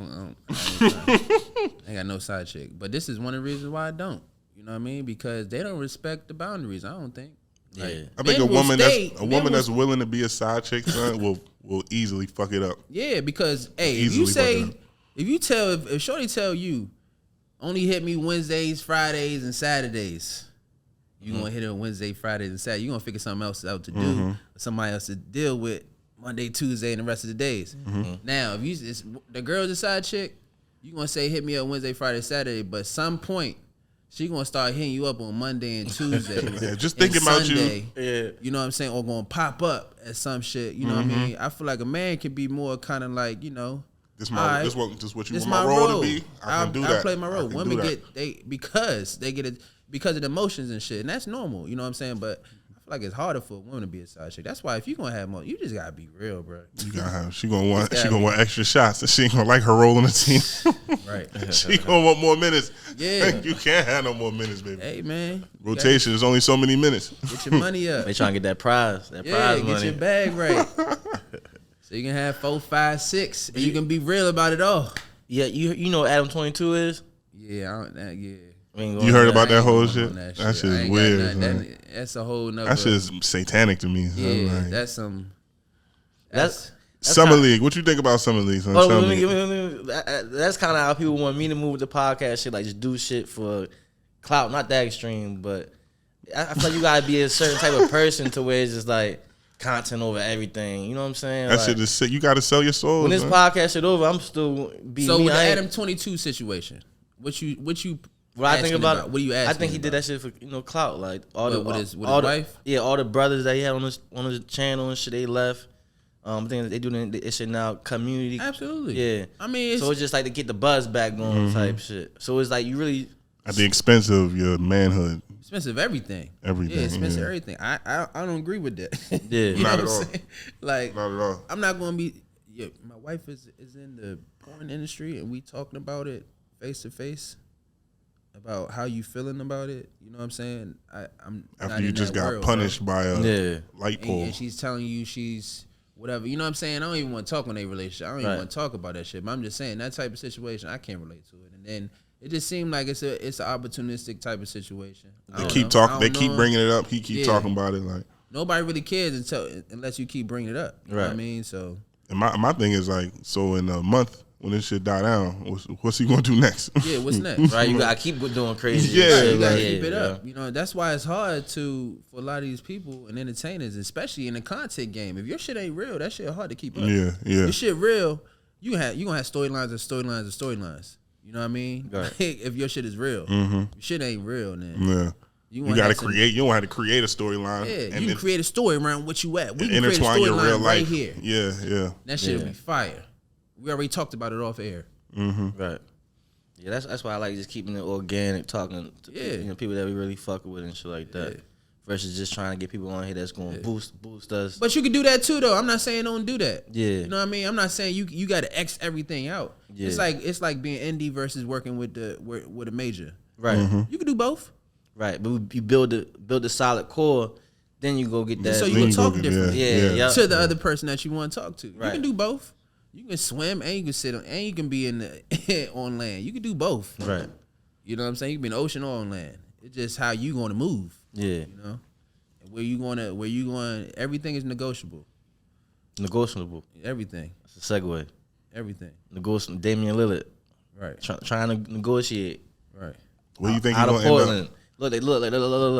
ain't got no side chick. But this is one of the reasons why I don't. You know what I mean? Because they don't respect the boundaries. I don't think. Like, I think a woman that's willing to be a side chick, son, will easily fuck it up. Yeah, because if Shorty tell you only hit me Wednesdays, Fridays, and Saturdays, you gonna hit her Wednesday, Fridays, and Saturday. You gonna figure something else out to do, or somebody else to deal with. Monday, Tuesday, and the rest of the days. Now, if the girl's a side chick, you gonna say hit me up Wednesday, Friday, Saturday, but some point she gonna start hitting you up on Monday and Tuesday. Just thinking about Sunday, you. Yeah. You know what I'm saying? Or gonna pop up at some shit. You know what I mean? I feel like a man can be more kind of like, this what you want my role to be. I can do that. I play my role. Women because of the emotions and shit, and that's normal. You know what I'm saying? But like it's harder for a woman to be a side chick. That's why if you gonna have more, you just gotta be real, bro. You gotta have. She gonna want extra shots, and she ain't gonna like her role on the team. Right. She gonna want more minutes. Yeah. You can't have no more minutes, baby. Hey man, rotation is only so many minutes. Get your money up. They trying to get that prize. Prize money. Get your bag right. So you can have 4, 5, 6, and you can be real about it all. Yeah, you know what Adam 22 is? Yeah, You heard about that whole shit? That shit is weird. That's a whole nother. That shit is satanic to me. Yeah, like, that's some. That's Summer League. What you think about Summer League? Son? That's kind of how people want me to move with the podcast shit. Like just do shit for clout. Not that extreme, but I feel like you gotta be a certain type of person to where it's just like content over everything. You know what I'm saying? That like, shit is sick. You gotta sell your soul. When this podcast shit over, I'm still be So me. with the Adam 22 situation, what you What I think about? What are you asking? I think he about? did that shit for clout. Like all with his all wife. Yeah, all the brothers that he had on his channel and shit. They left. I think they do this shit now. Community. Absolutely. Yeah. I mean, so it's just like to get the buzz back going type shit. So it's like you really at the expense of your manhood. Expensive everything. Everything. Yeah, expensive everything. I don't agree with that. Yeah. You know Not what at all. I'm saying? Like, Not at all. I'm not gonna be. Yeah, my wife is in the porn industry, and we talking about it face to face. About how you feeling about it, you know what I'm saying? I'm After not you in just that got world, punished by a light pole. and she's telling you she's whatever, you know what I'm saying? I don't even want to talk on their relationship. I don't even want to talk about that shit. But I'm just saying that type of situation, I can't relate to it. And then it just seemed like it's an opportunistic type of situation. They keep talking. They keep bringing it up. He keep talking about it. Like nobody really cares unless you keep bringing it up. You know what I mean? So and my thing is like, so in a month. When this shit die down, what's he gonna do next? Yeah, what's next? Right, you gotta keep doing crazy. Yeah, you gotta like, keep it up. You know, that's why it's hard for a lot of these people and entertainers, especially in the content game. If your shit ain't real, that shit hard to keep up. Yeah. Your shit real, you gonna have storylines and storylines and storylines. You know what I mean? Right. If your shit is real, your shit ain't real, then Yeah. You gotta create. You don't have to create a storyline. Yeah, you can create a story around what you at. We can create a intertwine your real storyline life right here. Yeah. That shit will be fire. We already talked about it off air. Right. Yeah, that's why I like just keeping it organic, talking to people that we really fuck with and shit like that. Versus just trying to get people on here that's going to boost us. But you can do that too, though. I'm not saying don't do that. Yeah. You know what I mean? I'm not saying you got to X everything out. Yeah. It's like being indie versus working with a major. Right. You can do both. Right. But you build a solid core, then you go get that. So you can talk differently to the other person that you want to talk to. Right. You can do both. You can swim and you can sit on and you can be in the on land. You can do both. Right. You know what I'm saying? You can be in the ocean or on land. It's just how you going to move. Yeah. You know? And where you going, everything is negotiable. Negotiable. Everything. That's a segue. Everything. Negotiable. Damian Lillard. Right. Trying to negotiate. Right. What do you think out he's of gonna Portland? Look.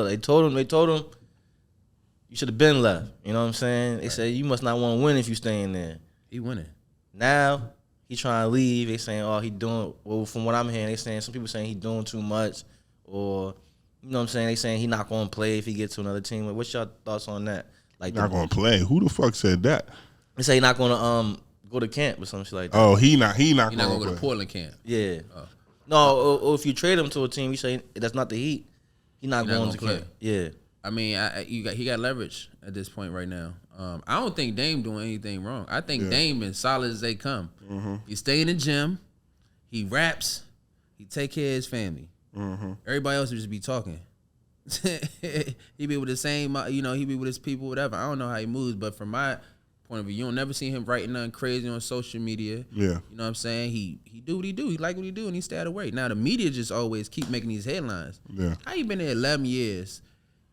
They told him you should have been left. You know what I'm saying? They said you must not want to win if you stay in there. He winning. Now he trying to leave. They saying, he doing. Well, from what I'm hearing, they saying some people saying he doing too much, or you know what I'm saying. They saying he not going to play if he gets to another team. What's your thoughts on that? Like not going to play. Who the fuck said that? They say he not going to go to camp or some shit like that. Oh, he not going to go to Portland camp. Yeah. No, or if you trade him to a team, you say that's not the Heat. He not going to play. Yeah. I mean, he got leverage at this point right now. I don't think Dame doing anything wrong. I think Dame is solid as they come. He stay in the gym, he raps, he take care of his family. Everybody else would just be talking. He be with the same, he be with his people, whatever. I don't know how he moves, but from my point of view, you don't never see him writing nothing crazy on social media. Yeah. You know what I'm saying? He do what he do. He like what he do, and he stay out of the way. Now, the media just always keep making these headlines. Yeah. How you been there 11 years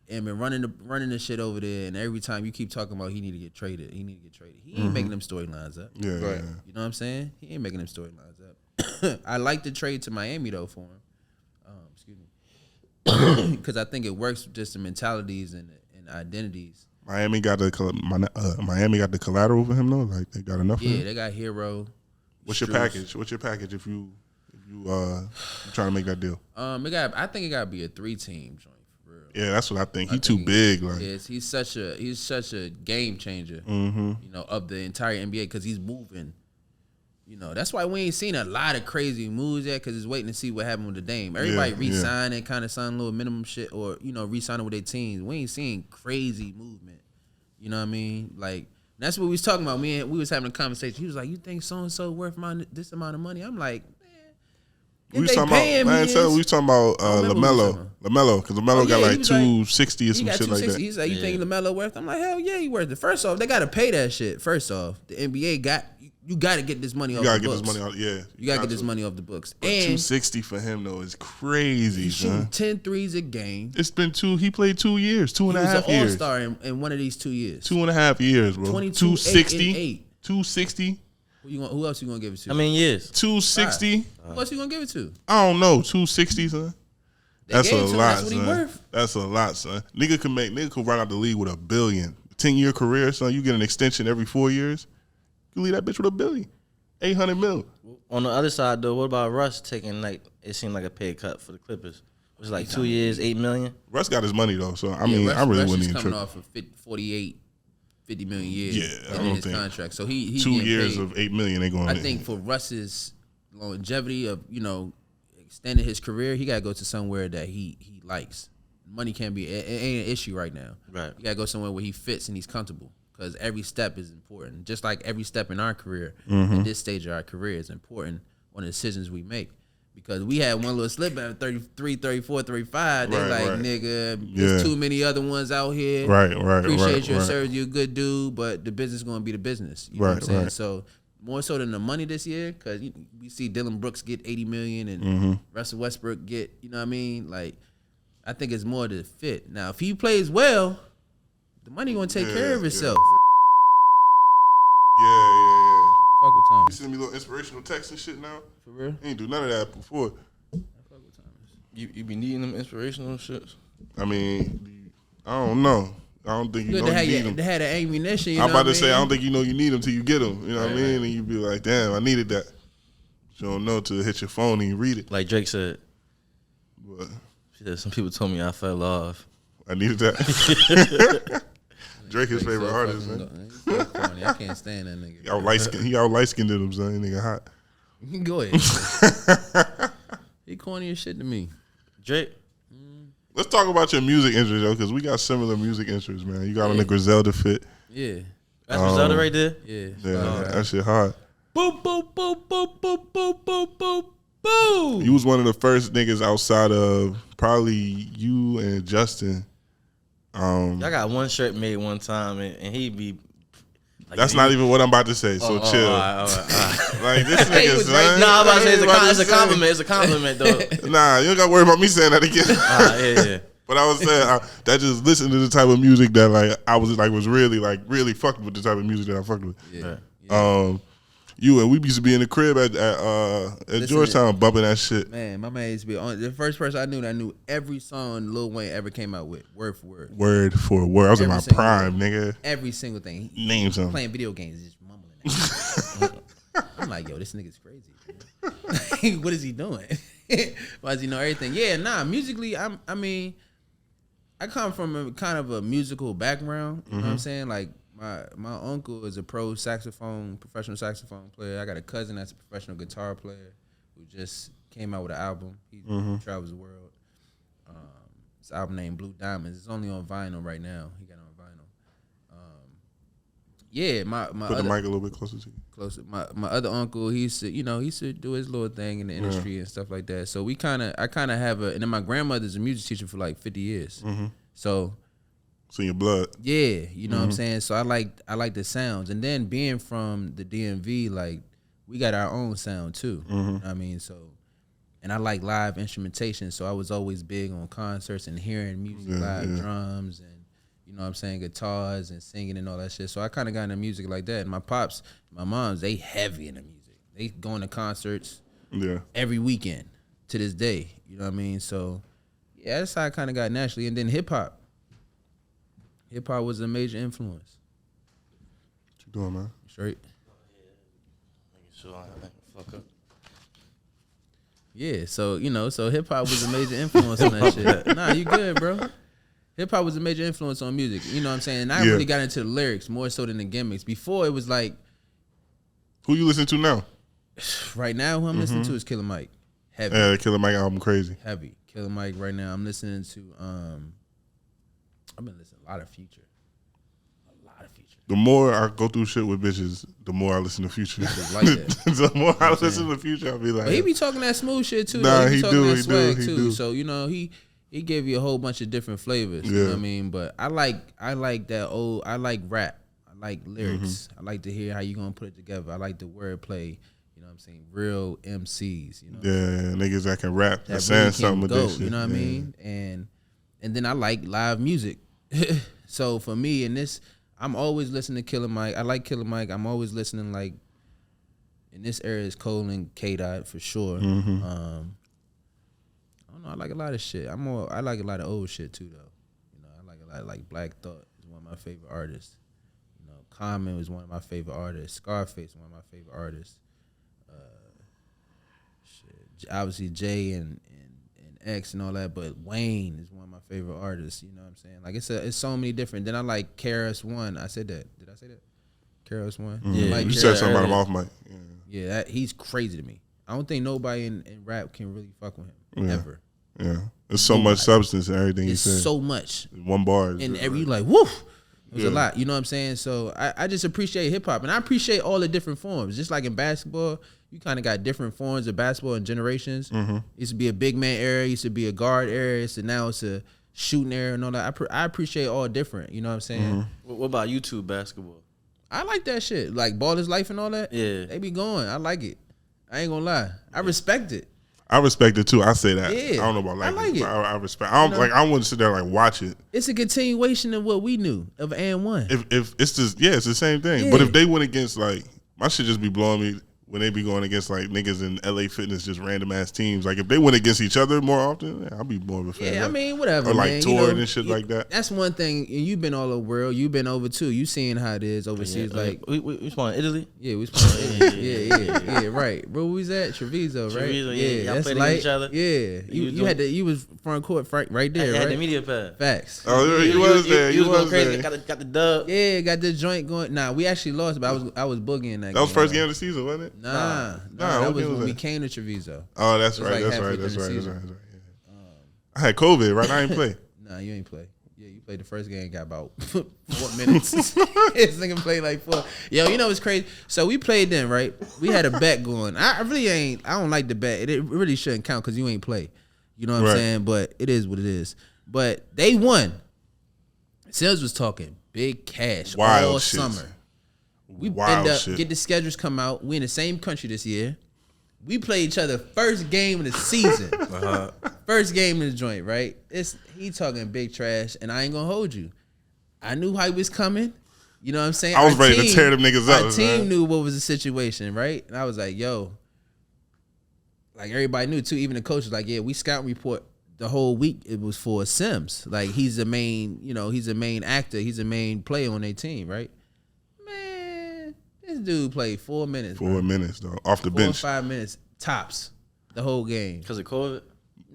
and been running the shit over there, and every time you keep talking about he need to get traded. He ain't making them storylines up. Yeah. You know what I'm saying? He ain't making them storylines up. I like the trade to Miami, though, for him. Excuse me. Because I think it works with just the mentalities and identities. Miami got the collateral for him though. Like they got enough. Yeah, for him? they got Hero. What's your package? What's your package if you trying to make that deal? I think it got to be a 3-team joint for real. Yeah, that's what I think. He too big. Like yes, he's such a game changer. Of the entire NBA because he's moving. That's why we ain't seen a lot of crazy moves yet because it's waiting to see what happened with the Dame. Everybody re-signed and kind of signed a little minimum shit or, re-signing with their teams. We ain't seeing crazy movement. You know what I mean? Like, that's what we was talking about. We was having a conversation. He was like, you think so-and-so worth this amount of money? I'm like, man. we was talking about LaMelo because LaMelo got like 260 or some shit like that. He's like, you think LaMelo worth? I'm like, hell yeah, he worth it. First off, they got to pay that shit. First off, the NBA You got to get this money off the books. This money out. Yeah. You got to get this money off the books. But 260 for him, though, is crazy, he's shooting son. 10 threes a game. It's been he played 2 years, 2.5 years. He was an all-star in one of these 2 years. 2.5 years, bro. 260. 260. Who else you going to give it to? I mean, yes. 260. Who else you going to give it to? I don't know. 260, son. That's a lot, that's what he son. worth. That's a lot, son. Nigga could run out the league with $1 billion. 10-year career, son. You get an extension every 4 years. You leave that bitch with $1 billion. 800 mil. On the other side, though, what about Russ taking, like, it seemed like a pay cut for the Clippers? It was like 2 years, $8 million. Russ got his money, though, so I mean, I really wouldn't even trip. coming off of 48, 50 million years Yeah, I in don't his think contract. So he 2 years paid. of $8 million ain't going. I think for Russ's longevity of extending his career, he got to go to somewhere that he likes. Money can't be it ain't an issue right now. Right. You got to go somewhere where he fits and he's comfortable because every step is important. Just like every step in our career, at this stage of our career is important on the decisions we make. Because we had one little slip at 33, 34, 35. They're Right. nigga, there's too many other ones out here. Right. Appreciate your service. You're a good dude, but the business is going to be the business. You know what I'm saying? Right. So more so than the money this year, because we see Dylan Brooks get $80 million and Russell Westbrook get, you know what I mean? Like, I think it's more the fit. Now, if he plays well, the money going to take care of itself. Yeah. Fuck with Thomas. You send me little inspirational texts and shit now? For real? Ain't do none of that before. Fuck with Thomas. You be needing them inspirational shits? I mean, I don't know. I don't think you know you need them. They had an ammunition. I'm about to say, I don't think you know you need them till you get them. You know what I mean? And you be like, damn, I needed that. You don't know till it hit your phone and you read it. Like Drake said. But She said, some people told me I fell off. I needed that. Drake his favorite artist, man. He's so corny. I can't stand that nigga. He out light skinned him, son. That nigga hot. Go ahead. He corny as shit to me. Drake. Let's talk about your music interests, though, because we got similar music interests, man. You got on the Griselda fit. Yeah. That's Griselda right there? Yeah. Yeah, that shit hard. Boop, boop, boop, boop, boop, boop, boop, boop, boop. You was one of the first niggas outside of probably you and Justin. I got one shirt made one time, and he be. Like, that's not even what I'm about to say, so chill. All right. Like, this nigga, was son. right Nah, I'm about to say it's a say- compliment. It's a compliment, though. Nah, you don't got to worry about me saying that again. Yeah. But I was saying that just listening to the type of music that like I was like was really fucked with the type of music that I fucked with. Yeah. You and we used to be in the crib at Georgetown bumping that shit. Man, my man used to be on the first person I knew that knew every song Lil Wayne ever came out with, word for word. Word for word. I was in Every my single prime, one. nigga. Every single thing. Name something. Playing video games, just mumbling that. I'm like, yo, this nigga's crazy. Man. What is he doing? Why does he know everything? Yeah, nah. Musically, I I come from a kind of a musical background. You know what I'm saying? Like my uncle is a professional saxophone player. I got a cousin that's a professional guitar player who just came out with an album. He travels the world. It's an album named Blue Diamonds. It's only on vinyl right now. He got it on vinyl. Yeah, my Put the mic a little bit closer to you. Closer. My other uncle, he used to do his little thing in the industry and stuff like that. So I kind of have and then my grandmother's a music teacher for like 50 years. So It's in your blood. yeah, you know what I'm saying? So I like the sounds. And then being from the DMV, like we got our own sound too. You know what I mean? So and I like live instrumentation, so I was always big on concerts and hearing music, live drums and you know what I'm saying, guitars and singing and all that shit. So I kind of got into music like that. And my pops, my moms, they heavy into music. They going to concerts every weekend to this day. You know what I mean? So yeah, that's how I kind of got naturally. And then hip hop. Hip hop was a major influence. What you doing, man? Straight. Making sure I didn't fuck up. Yeah, so hip hop was a major influence on that shit. Nah, you good, bro. Hip hop was a major influence on music. You know what I'm saying? And I really got into the lyrics more so than the gimmicks. Before it was like, Who you listen to now? right now who I'm listening to is Killer Mike. Heavy. Yeah, the Killer Mike album crazy. Heavy. Killer Mike right now. I'm listening to I've been listening to a lot of Future. The more I go through shit with bitches, the more I listen to Future. Like that. The more I listen to Future, I'll be like, But he be talking that smooth shit too. Nah, he be talking that he swag do. too. So he gave you a whole bunch of different flavors. You know what I mean? But I like that old. I like rap. I like lyrics. I like to hear how you gonna put it together. I like the wordplay. You know what I'm saying? Real MCs. You know. Niggas that can rap. That saying really something can with go. this shit. You know what I mean? And then I like live music. So for me, in this, I'm always listening to Killer Mike. I like Killer Mike. I'm always listening like. In this area, it's Cole and K-Dot for sure. I don't know. I like a lot of shit. I like a lot of old shit too, though. You know, I like a lot. Like Black Thought is one of my favorite artists. You know, Common was one of my favorite artists. Scarface is one of my favorite artists. Obviously Jay and X and all that, but Wayne is one of my favorite artists. You know what I'm saying? Like it's so many different. Then I like KRS-One. I said that. Did I say that? KRS-One. Yeah, like you said something about him off mic. Yeah, he's crazy to me. I don't think nobody in rap can really fuck with him ever. Yeah, there's so much substance in everything he said. So much. One bar. And you like, woof. It was a lot. You know what I'm saying? So I just appreciate hip hop, and I appreciate all the different forms. Just like in basketball, you kind of got different forms of basketball and generations. Used to be a big man era, used to be a guard era, so now it's a shooting era and all that. I appreciate all different. You know what I'm saying? What about YouTube basketball? I like that shit. Like Baller's Life and all that. Yeah. They be going. I like it. I ain't gonna lie. I respect it. I respect it too. I say that. Yeah. I don't know about like, I like it. I respect. I don't I wouldn't sit there like watch it. It's a continuation of what we knew of and one. If it's just it's the same thing. Yeah. But if they went against like my shit just be blowing me when they be going against like niggas in LA Fitness, just random ass teams. Like if they went against each other more often, I'll be more of a fan. Yeah, like, I mean, whatever. Or like man. touring and shit like that. That's one thing. And you've been all over the world. You've been over too. You seen how it is overseas. Yeah, like we spawned Italy. Yeah, we spawned. yeah, right. Where we was at? Treviso, right? Y'all that's played light. against each other. Yeah, you was front court right there, I right? had the media pass. Facts. Oh, you was there. You was crazy. there. Got the dub. Yeah, got the joint going. Nah, we actually lost, but I was boogieing that. That was first game of the season, wasn't it? Nah, that was when we came to Treviso. Oh, that's right. like That's halfway right. through That's the right. That's season. right. I had COVID, right? I ain't play. Nah, you ain't play. Yeah, you played the first game, got about 4 minutes. This nigga played like 4. Yo, you know what's crazy? So we played then, right? We had a bet going. I don't like the bet. It really shouldn't count because you ain't play. You know what I'm saying? But it is what it is. But they won. Sales was talking big cash all shit. summer. We Wild end up shit. get the schedules come out. We in the same country this year. We played each other first game of the season. First game in the joint, right? He talking big trash, and I ain't gonna hold you. I knew how he was coming. You know what I'm saying? I was ready to tear them niggas up. Our team knew what was the situation, right? And I was like, yo. Like everybody knew too, even the coach was like, yeah, we scout report the whole week. It was for Sims. Like he's the main, he's the main actor. He's the main player on their team, right? Man, this dude played 4 minutes. 4 minutes though, off the 4 bench. 5 minutes tops the whole game. Because of COVID?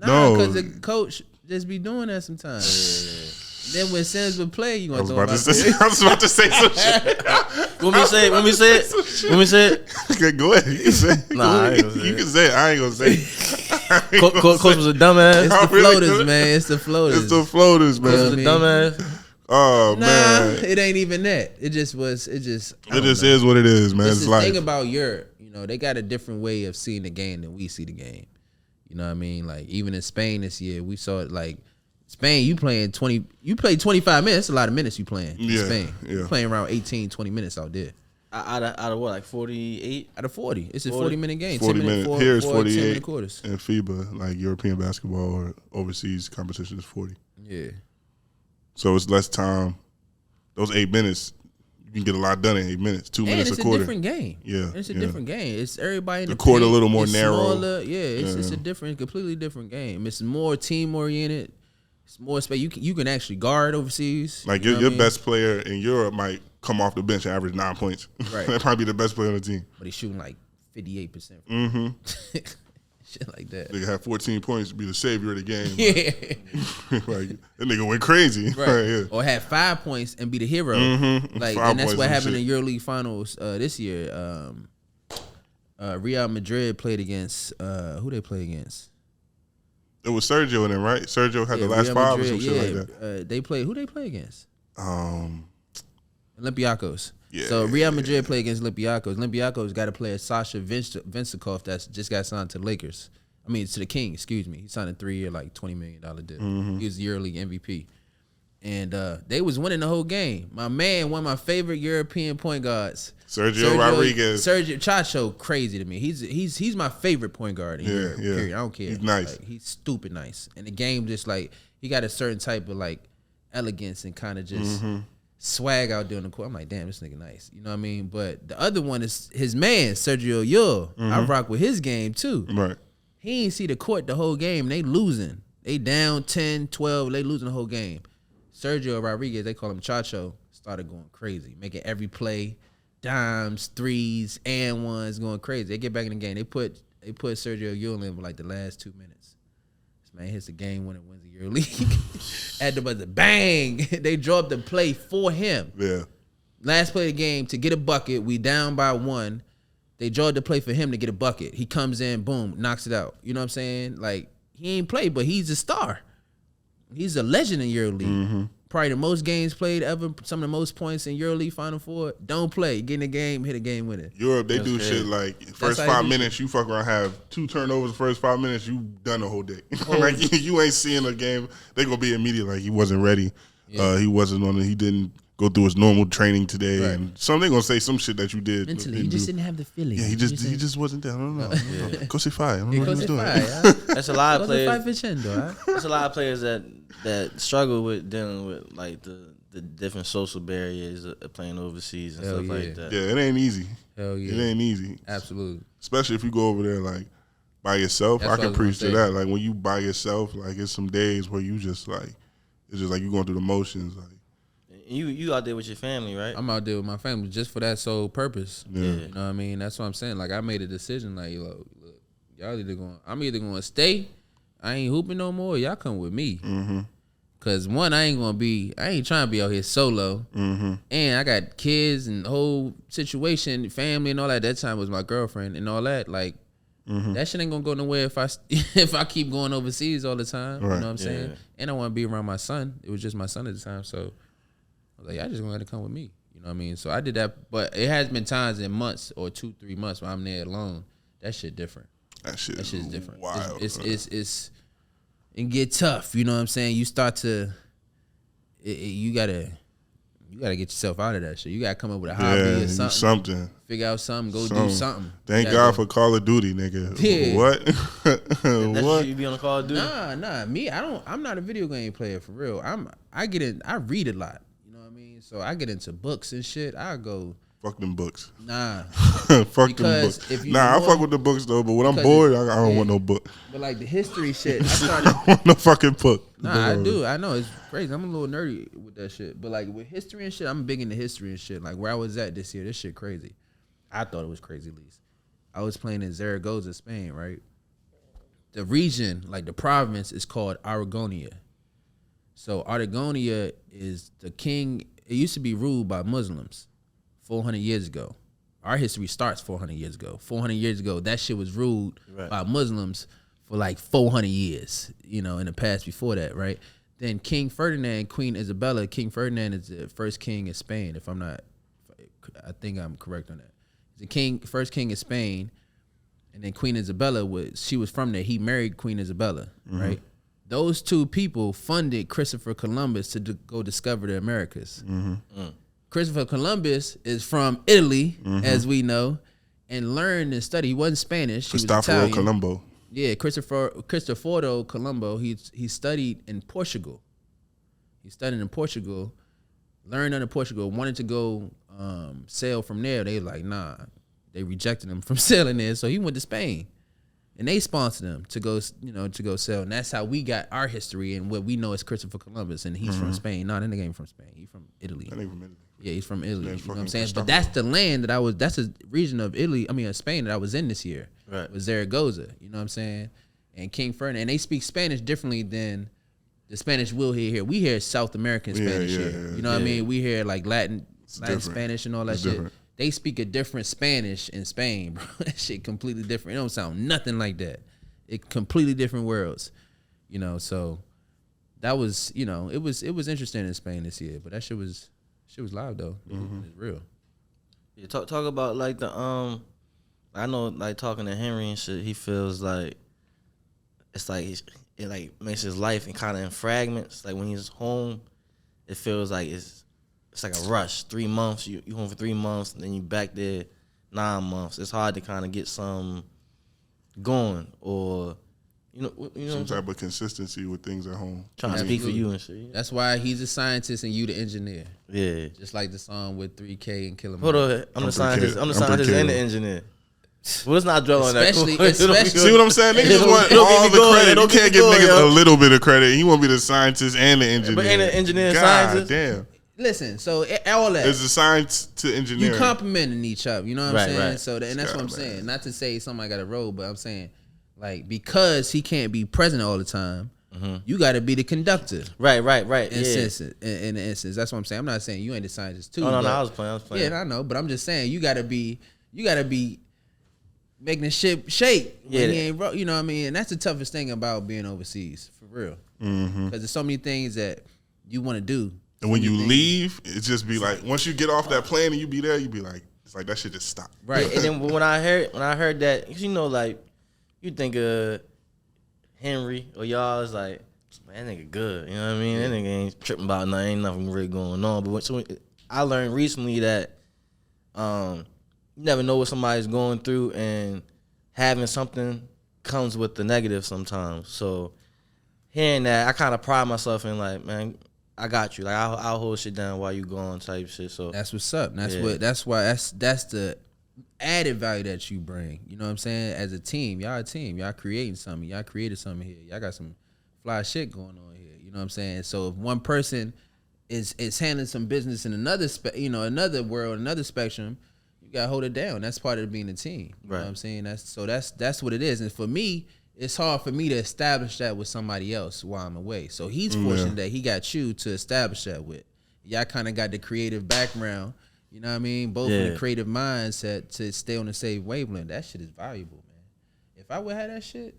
No, because the coach just be doing that sometimes. Then when Sims would play, you gonna throw him out there. I was about to say some shit. When we say it. Okay, go ahead. You can say it. Nah, I ain't gonna say You it. can say it. I ain't gonna say it. Coach was a dumbass. It's the floaters, man. It's the floaters. It's the floaters, man. You know Was a dumbass. Oh Nah, man, it ain't even that. It just it just is what it is, man. It's It's the life. thing about Europe. They got a different way of seeing the game than we see the game. You know what I mean? Like even in Spain this year, we saw it. Like Spain, you played 25 minutes. That's a lot of minutes you playing in Spain. You playing around 18, 20 minutes out there. Out of what, like 48? Out of 40. It's a 40-minute game. 40 minutes. Here is 48. 10-minute quarters. In FIBA, like European basketball or overseas competition is 40. Yeah. So it's less time. Those 8 minutes, you can get a lot done in 8 minutes. 2 minutes a quarter. It's a different game. Yeah, It's a yeah. different game. It's everybody in the court a paint. little more It's narrow. Smaller. Yeah, it's a completely different game. It's more team oriented. It's more space. You can actually guard overseas. Like you know your what I mean? best player in Europe might come off the bench and average 9 points. Right. That probably be the best player on the team. But he's shooting like 58%. Mm-hmm. Shit like that. Nigga had 14 points to be the savior of the game. Yeah. Like that nigga went crazy. Right. Yeah. Or had 5 points and be the hero. Mhm. Like, 5 and that's points what and happened shit. in EuroLeague finals this year. Real Madrid played against who they play against? It was Sergio in it, right? Sergio had the last Real 5 Madrid, or some shit like that. They play. Who they play against? Olympiacos. Yeah, So Real Madrid play against Olympiacos. Olympiacos got a player Sasha Vincenkov that's just got signed to the Lakers. I mean to the Kings. Excuse me. He signed a 3-year like $20 million deal. Mm-hmm. He was the EuroLeague MVP. and they was winning the whole game. My man, one of my favorite European point guards, Sergio Rodriguez. Sergio Chacho, crazy to me. He's my favorite point guard in Europe. Yeah. Period. I don't care. He's nice. Like, he's stupid nice. And the game just like he got a certain type of like elegance and kind of just swag out there on the court. I'm like, damn, this nigga nice. You know what I mean? But the other one is his man, Sergio Yul. I rock with his game too. Right. He ain't see the court the whole game. They losing. They down 10, 12. They losing the whole game. Sergio Rodriguez, they call him Chacho, started going crazy, making every play, dimes, threes, and ones, going crazy. They get back in the game. They put Sergio Yul in for like the last 2 minutes. This man hits the game when it wins the Euro League. At the buzzer, bang! They draw up the play for him. Yeah. Last play of the game to get a bucket. We down by 1. They draw the play for him to get a bucket. He comes in, boom, knocks it out. You know what I'm saying? Like, he ain't played, but he's a star. He's a legend in EuroLeague. Probably the most games played ever, some of the most points in EuroLeague Final Four. Don't play. Get in the game, hit a game winner. Europe, they do shit like first 5 minutes, you fuck around, have 2 turnovers the first 5 minutes, you done the whole day. Like you ain't seeing a game. They gonna be immediate like he wasn't ready. Yeah. He wasn't on it. He didn't go through his normal training today, right. And they gonna say some shit that you did mentally. He just didn't have the feeling. Yeah, he just wasn't there. I don't know. Yeah. Così fai. I don't know what he was doing. That's a lot of players. There's a lot of players that struggle with dealing with like the different social barriers of playing overseas and stuff like that. Yeah, it ain't easy. Hell yeah, it ain't easy. Absolutely. Especially if you go over there like by yourself. I can preach to that. Like when you by yourself, like it's some days where you just like it's just like you going through the motions. Like you out there with your family, right? I'm out there with my family just for that sole purpose. Yeah. You know what I mean? That's what I'm saying. Like I made a decision. Like look, y'all I'm either going to stay. I ain't hooping no more. Y'all come with me. Cause one, I ain't trying to be out here solo. And I got kids and the whole situation, family and all that. That time was my girlfriend and all that. Like that shit ain't gonna go nowhere if I keep going overseas all the time. Right. You know what I'm saying? And I want to be around my son. It was just my son at the time, so I was like, y'all just gonna have to come with me. You know what I mean? So I did that, but it has been times in months or 2-3 months where I'm there alone. That shit different. That shit is different. Wild. It's it get tough. You know what I'm saying? You start to, you gotta get yourself out of that shit. You gotta come up with a hobby or something. Figure out something. Do something. Thank God for Call of Duty, nigga. Yeah. What? What? You be on Call of Duty? Nah. Me, I'm not a video game player for real. I read a lot. You know what I mean? So I get into books and shit. I go. Fuck them books. Nah. Fuck them books. I fuck with the books though, but when I'm bored, I don't want no book. But like the history shit, I don't want no fucking book. Nah, I do. I know it's crazy. I'm a little nerdy with that shit. But like with history and shit, I'm big into history and shit. Like where I was at this year, this shit crazy. I thought it was crazy at least. I was playing in Zaragoza, Spain, right? The region, like the province, is called Aragonia. So Aragonia is the king. It used to be ruled by Muslims 400 years ago. Our history starts 400 years ago. 400 years ago, that shit was ruled by Muslims for like 400 years, you know, in the past before that, right? Then King Ferdinand, Queen Isabella. King Ferdinand is the first king of Spain, I think I'm correct on that. The first king of Spain, and then Queen Isabella she was from there. He married Queen Isabella, right? Those two people funded Christopher Columbus to go discover the Americas. Christopher Columbus is from Italy, as we know, and learned and studied. He wasn't Spanish. He was Italian. Colombo. Yeah, Cristoforo Colombo. He studied in Portugal. Learned under Portugal. Wanted to go sail from there. They like, nah. They rejected him from sailing there, so he went to Spain, and they sponsored him to go sail. And that's how we got our history and what we know as Christopher Columbus. And he's from Spain. Nah, that nigga ain't from Spain. He's from Italy. That ain't from Italy. Yeah, he's from Italy. You know what I'm saying? But that's the land that's a region of Spain that I was in this year. Right. Was Zaragoza. You know what I'm saying? And King Ferdinand. And they speak Spanish differently than the Spanish we'll hear here. We hear South American Spanish here. You know what I mean? We hear like Latin Spanish and all that shit. Different. They speak a different Spanish in Spain, bro. That shit completely different. It don't sound nothing like that. It completely different worlds. You know, so that was, you know, it was interesting in Spain this year. But that shit was live though. It's real. Yeah, talk about like the I know like talking to Henry and shit, he feels like it's like it like makes his life and kind of in fragments. Like when he's home, it feels like it's like a rush. 3 months, you home for 3 months, and then you back there 9 months. It's hard to kind of get some going, or some type of consistency with things at home. Trying to speak for you and shit. That's why he's a scientist and you the engineer. Yeah, just like the song with 3K and Killer. Hold on, I'm the scientist. I'm the scientist and the engineer. Well, let's not dwell on that. Especially, see what I'm saying? Niggas want all the credit. You can't give niggas a little bit of credit. You want to be the scientist and the engineer. But ain't an engineer God scientist? Damn. Listen, so all that. It's a science to engineering. You complimenting each other. You know what I'm saying? Right. So and that's what I'm saying. Not to say somebody got a role, but I'm saying, like, because he can't be present all the time, you got to be the conductor. Right. In the instance, that's what I'm saying. I'm not saying you ain't the scientist too. No, I was playing. Yeah, I know, but I'm just saying you got to be making the ship shake. Yeah, when he ain't, you know what I mean? And that's the toughest thing about being overseas, for real. Because there's so many things that you want to do. And when you leave, it just be like, once you get off that plane and you be there, you be like, it's like that shit just stopped. Right. And then when I heard that, you know, like, you think of Henry or y'all, it's like, man, that nigga good. You know what I mean? That nigga ain't tripping about nothing. Ain't nothing really going on. But I learned recently that you never know what somebody's going through, and having something comes with the negative sometimes. So hearing that, I kind of pride myself in, like, man, I got you. Like, I'll hold shit down while you gone type shit. So that's what's up. That's the added value that you bring. You know what I'm saying? As a team, y'all a team. Y'all creating something. Y'all created something here. Y'all got some fly shit going on here. You know what I'm saying? So if one person is handling some business in another another world, another spectrum, you gotta hold it down. That's part of being a team. You know what I'm saying? That's what it is. And for me, it's hard for me to establish that with somebody else while I'm away. So he's fortunate that he got you to establish that with. Y'all kind of got the creative background. You know what I mean? Both in the creative mindset to stay on the same wavelength. That shit is valuable, man. If I would have that shit.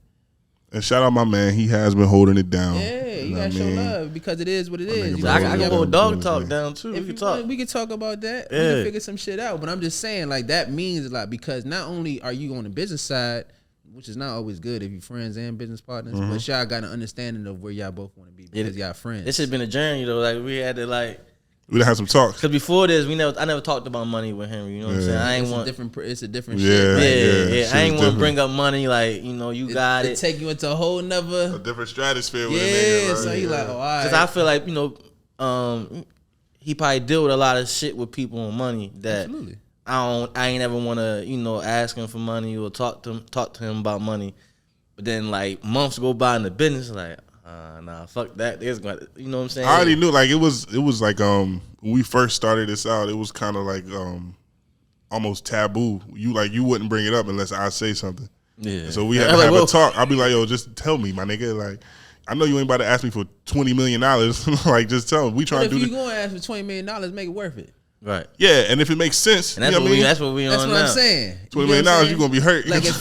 And shout out my man. He has been holding it down. Yeah, you gotta show love because it is what it is. You know, I can hold Dawg Talk down too. We can talk about that. We can figure some shit out. But I'm just saying, like, that means a lot because not only are you on the business side, which is not always good if you're friends and business partners, but y'all got an understanding of where y'all both want to be because y'all friends. This has been a journey though. Like, we had to we had some talks. Cause before this, I never talked about money with Henry. You know what I'm saying? It's a different shit. Right? I ain't want to bring up money. Like, you know, you got it. Take you into a whole nother different stratosphere. With a nigga, so he like, oh, all right. Cause I feel like, you know, he probably deal with a lot of shit with people on money that. Absolutely. I ain't ever want to, you know, ask him for money or talk to him about money. But then, like, months go by in the business, like, nah, fuck that. You know what I'm saying? I already knew, like, it was like when we first started this out, it was kind of like almost taboo. You wouldn't bring it up unless I say something. Yeah. And so we had to have a talk. I'll be like, yo, just tell me, my nigga. Like, I know you ain't about to ask me for $20 million. Like, just tell me. We trying to do. If you gonna ask for $20 million, make it worth it. Right. Yeah, and if it makes sense, and that's you know what I mean? That's what we on now. That's what I'm saying. $20 million, you're gonna be hurt. Like if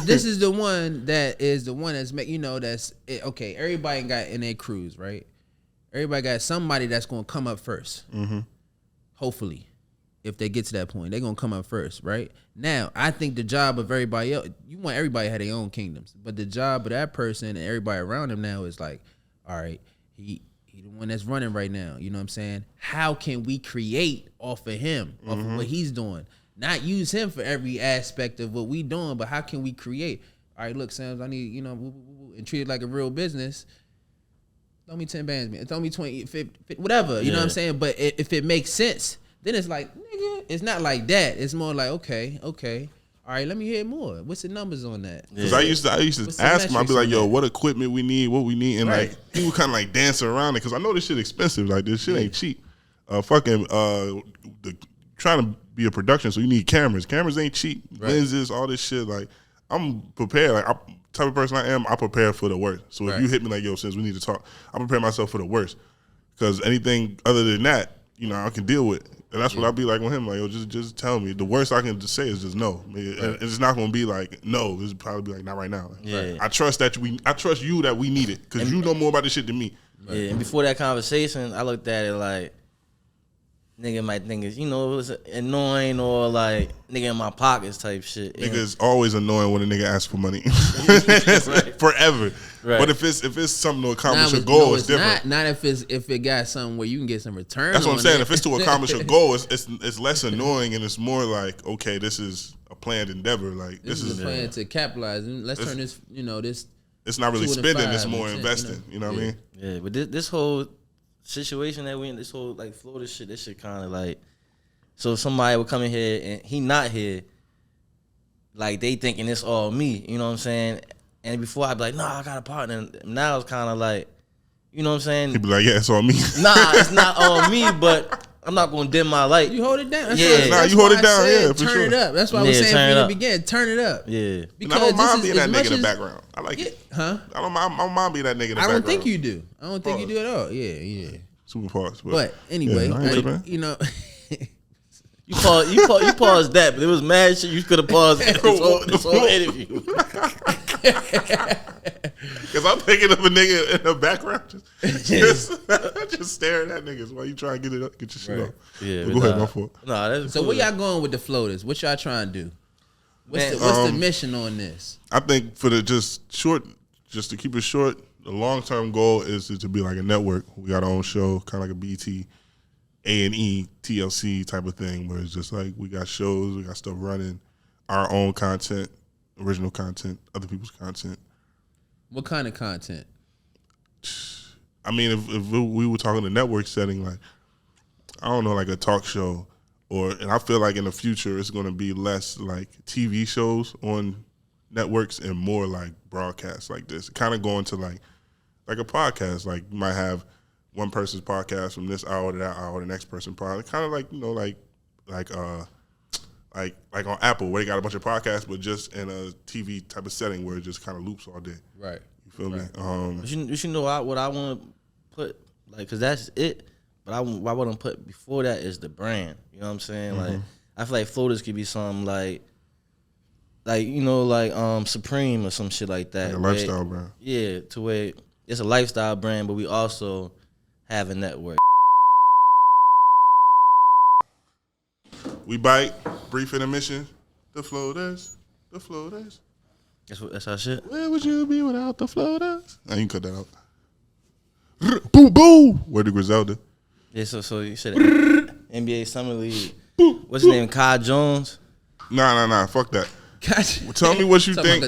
this is the one that's that's okay. Everybody ain't got in their crews, right? Everybody got somebody that's gonna come up first. Mm-hmm. Hopefully, if they get to that point, they're gonna come up first, right? Now, I think the job of everybody else, you want everybody to have their own kingdoms, but the job of that person and everybody around him now is like, all right, he the one that's running right now. You know what I'm saying? How can we create off of him, off of what he's doing? Not use him for every aspect of what we doing, but how can we create? All right, look, Sam, I need, and treat it like a real business. Throw me 10 bands, man. Throw me 20, 50, whatever. You know what I'm saying? But if it makes sense, then it's like, nigga, it's not like that. It's more like, okay. All right, let me hear more. What's the numbers on that? Because I used to ask him, I'd be like, yo, what equipment we need, what we need. And like, he would kind of like dance around it because I know this shit expensive. Like, this shit ain't cheap. Trying to be a production, so you need cameras. Cameras ain't cheap. Lenses, all this shit. Like, I'm prepared. Like, type of person I am, I prepare for the worst. So if you hit me like, yo, since we need to talk, I prepare myself for the worst. Because anything other than that, I can deal with. And that's what I'll be like with him. Like, yo, just tell me. The worst I can just say is just no. It's not gonna be like no. It's probably be like not right now. I trust you that we need it because you know more about this shit than me. Yeah. And before that conversation, I looked at it like, nigga might think it's, it was annoying or like nigga in my pockets type shit. Nigga's always annoying when a nigga asks for money. Right. Forever. Right. But if it's something to accomplish a goal, it's different. Not if it got something where you can get some return. That's what I'm saying. If it's to accomplish a goal, it's less annoying and it's more like, okay, this is a planned endeavor. Like this is a plan to capitalize. Let's turn this, this. It's not really spending, it's more 5%, investing. You know what I mean? Yeah, but this whole situation that we in, this whole like Florida shit, this shit kind of like, so somebody would come in here and he not here, like they thinking it's all me, you know what I'm saying? And before I'd be like, nah, I got a partner. And now it's kind of like, you know what I'm saying? He'd be like, yeah, it's all me. Nah, it's not all me, but I'm not gonna dim my light. You hold it down. You hold it down. Yeah, for turn sure. it up. That's why I was saying from the beginning, turn it up. Yeah. Because I don't mind being that nigga in the background. I like it. Huh? I don't mind being that nigga in the background. I don't think you do. I don't think you do at all. Yeah. Super pause. But anyway, You paused that, but it was mad shit you could have paused this whole interview. Because I'm thinking of a nigga in the background just staring at niggas while you try to get your shit off. Yeah, go ahead, my fault. Nah, that's so cool. where y'all going with the floaters? What y'all trying to do? What's the mission on this? I think for the just to keep it short, the long-term goal is to be like a network. We got our own show, kind of like a BT, A&E, TLC type of thing, where it's just like we got shows, we got stuff running, our own content, original content, other people's content. What kind of content? I mean, if we were talking a network setting, like, I don't know, like a talk show, and I feel like in the future it's going to be less like TV shows on networks and more like broadcasts like this. Kind of going to like a podcast. Like you might have one person's podcast from this hour to that hour, the next person podcast. Kind of like like on Apple where they got a bunch of podcasts, but just in a TV type of setting where it just kind of loops all day. Right. You feel me? You should know what I want to put, like, because that's it. But what I want to put before that is the brand. You know what I'm saying? Mm-hmm. Like, I feel like floaters could be something like Supreme or some shit like that. Like a lifestyle brand. Yeah, to where it's a lifestyle brand, but we also have a network. We bite, brief intermission. The floaters. That's our shit. Where would you be without the floaters? I ain't cut that out. Boo boo. Where the Griselda? Yeah, so you said NBA Summer League. What's his name? Kai Jones? Nah. Fuck that. Gotcha. Well, tell me what you think.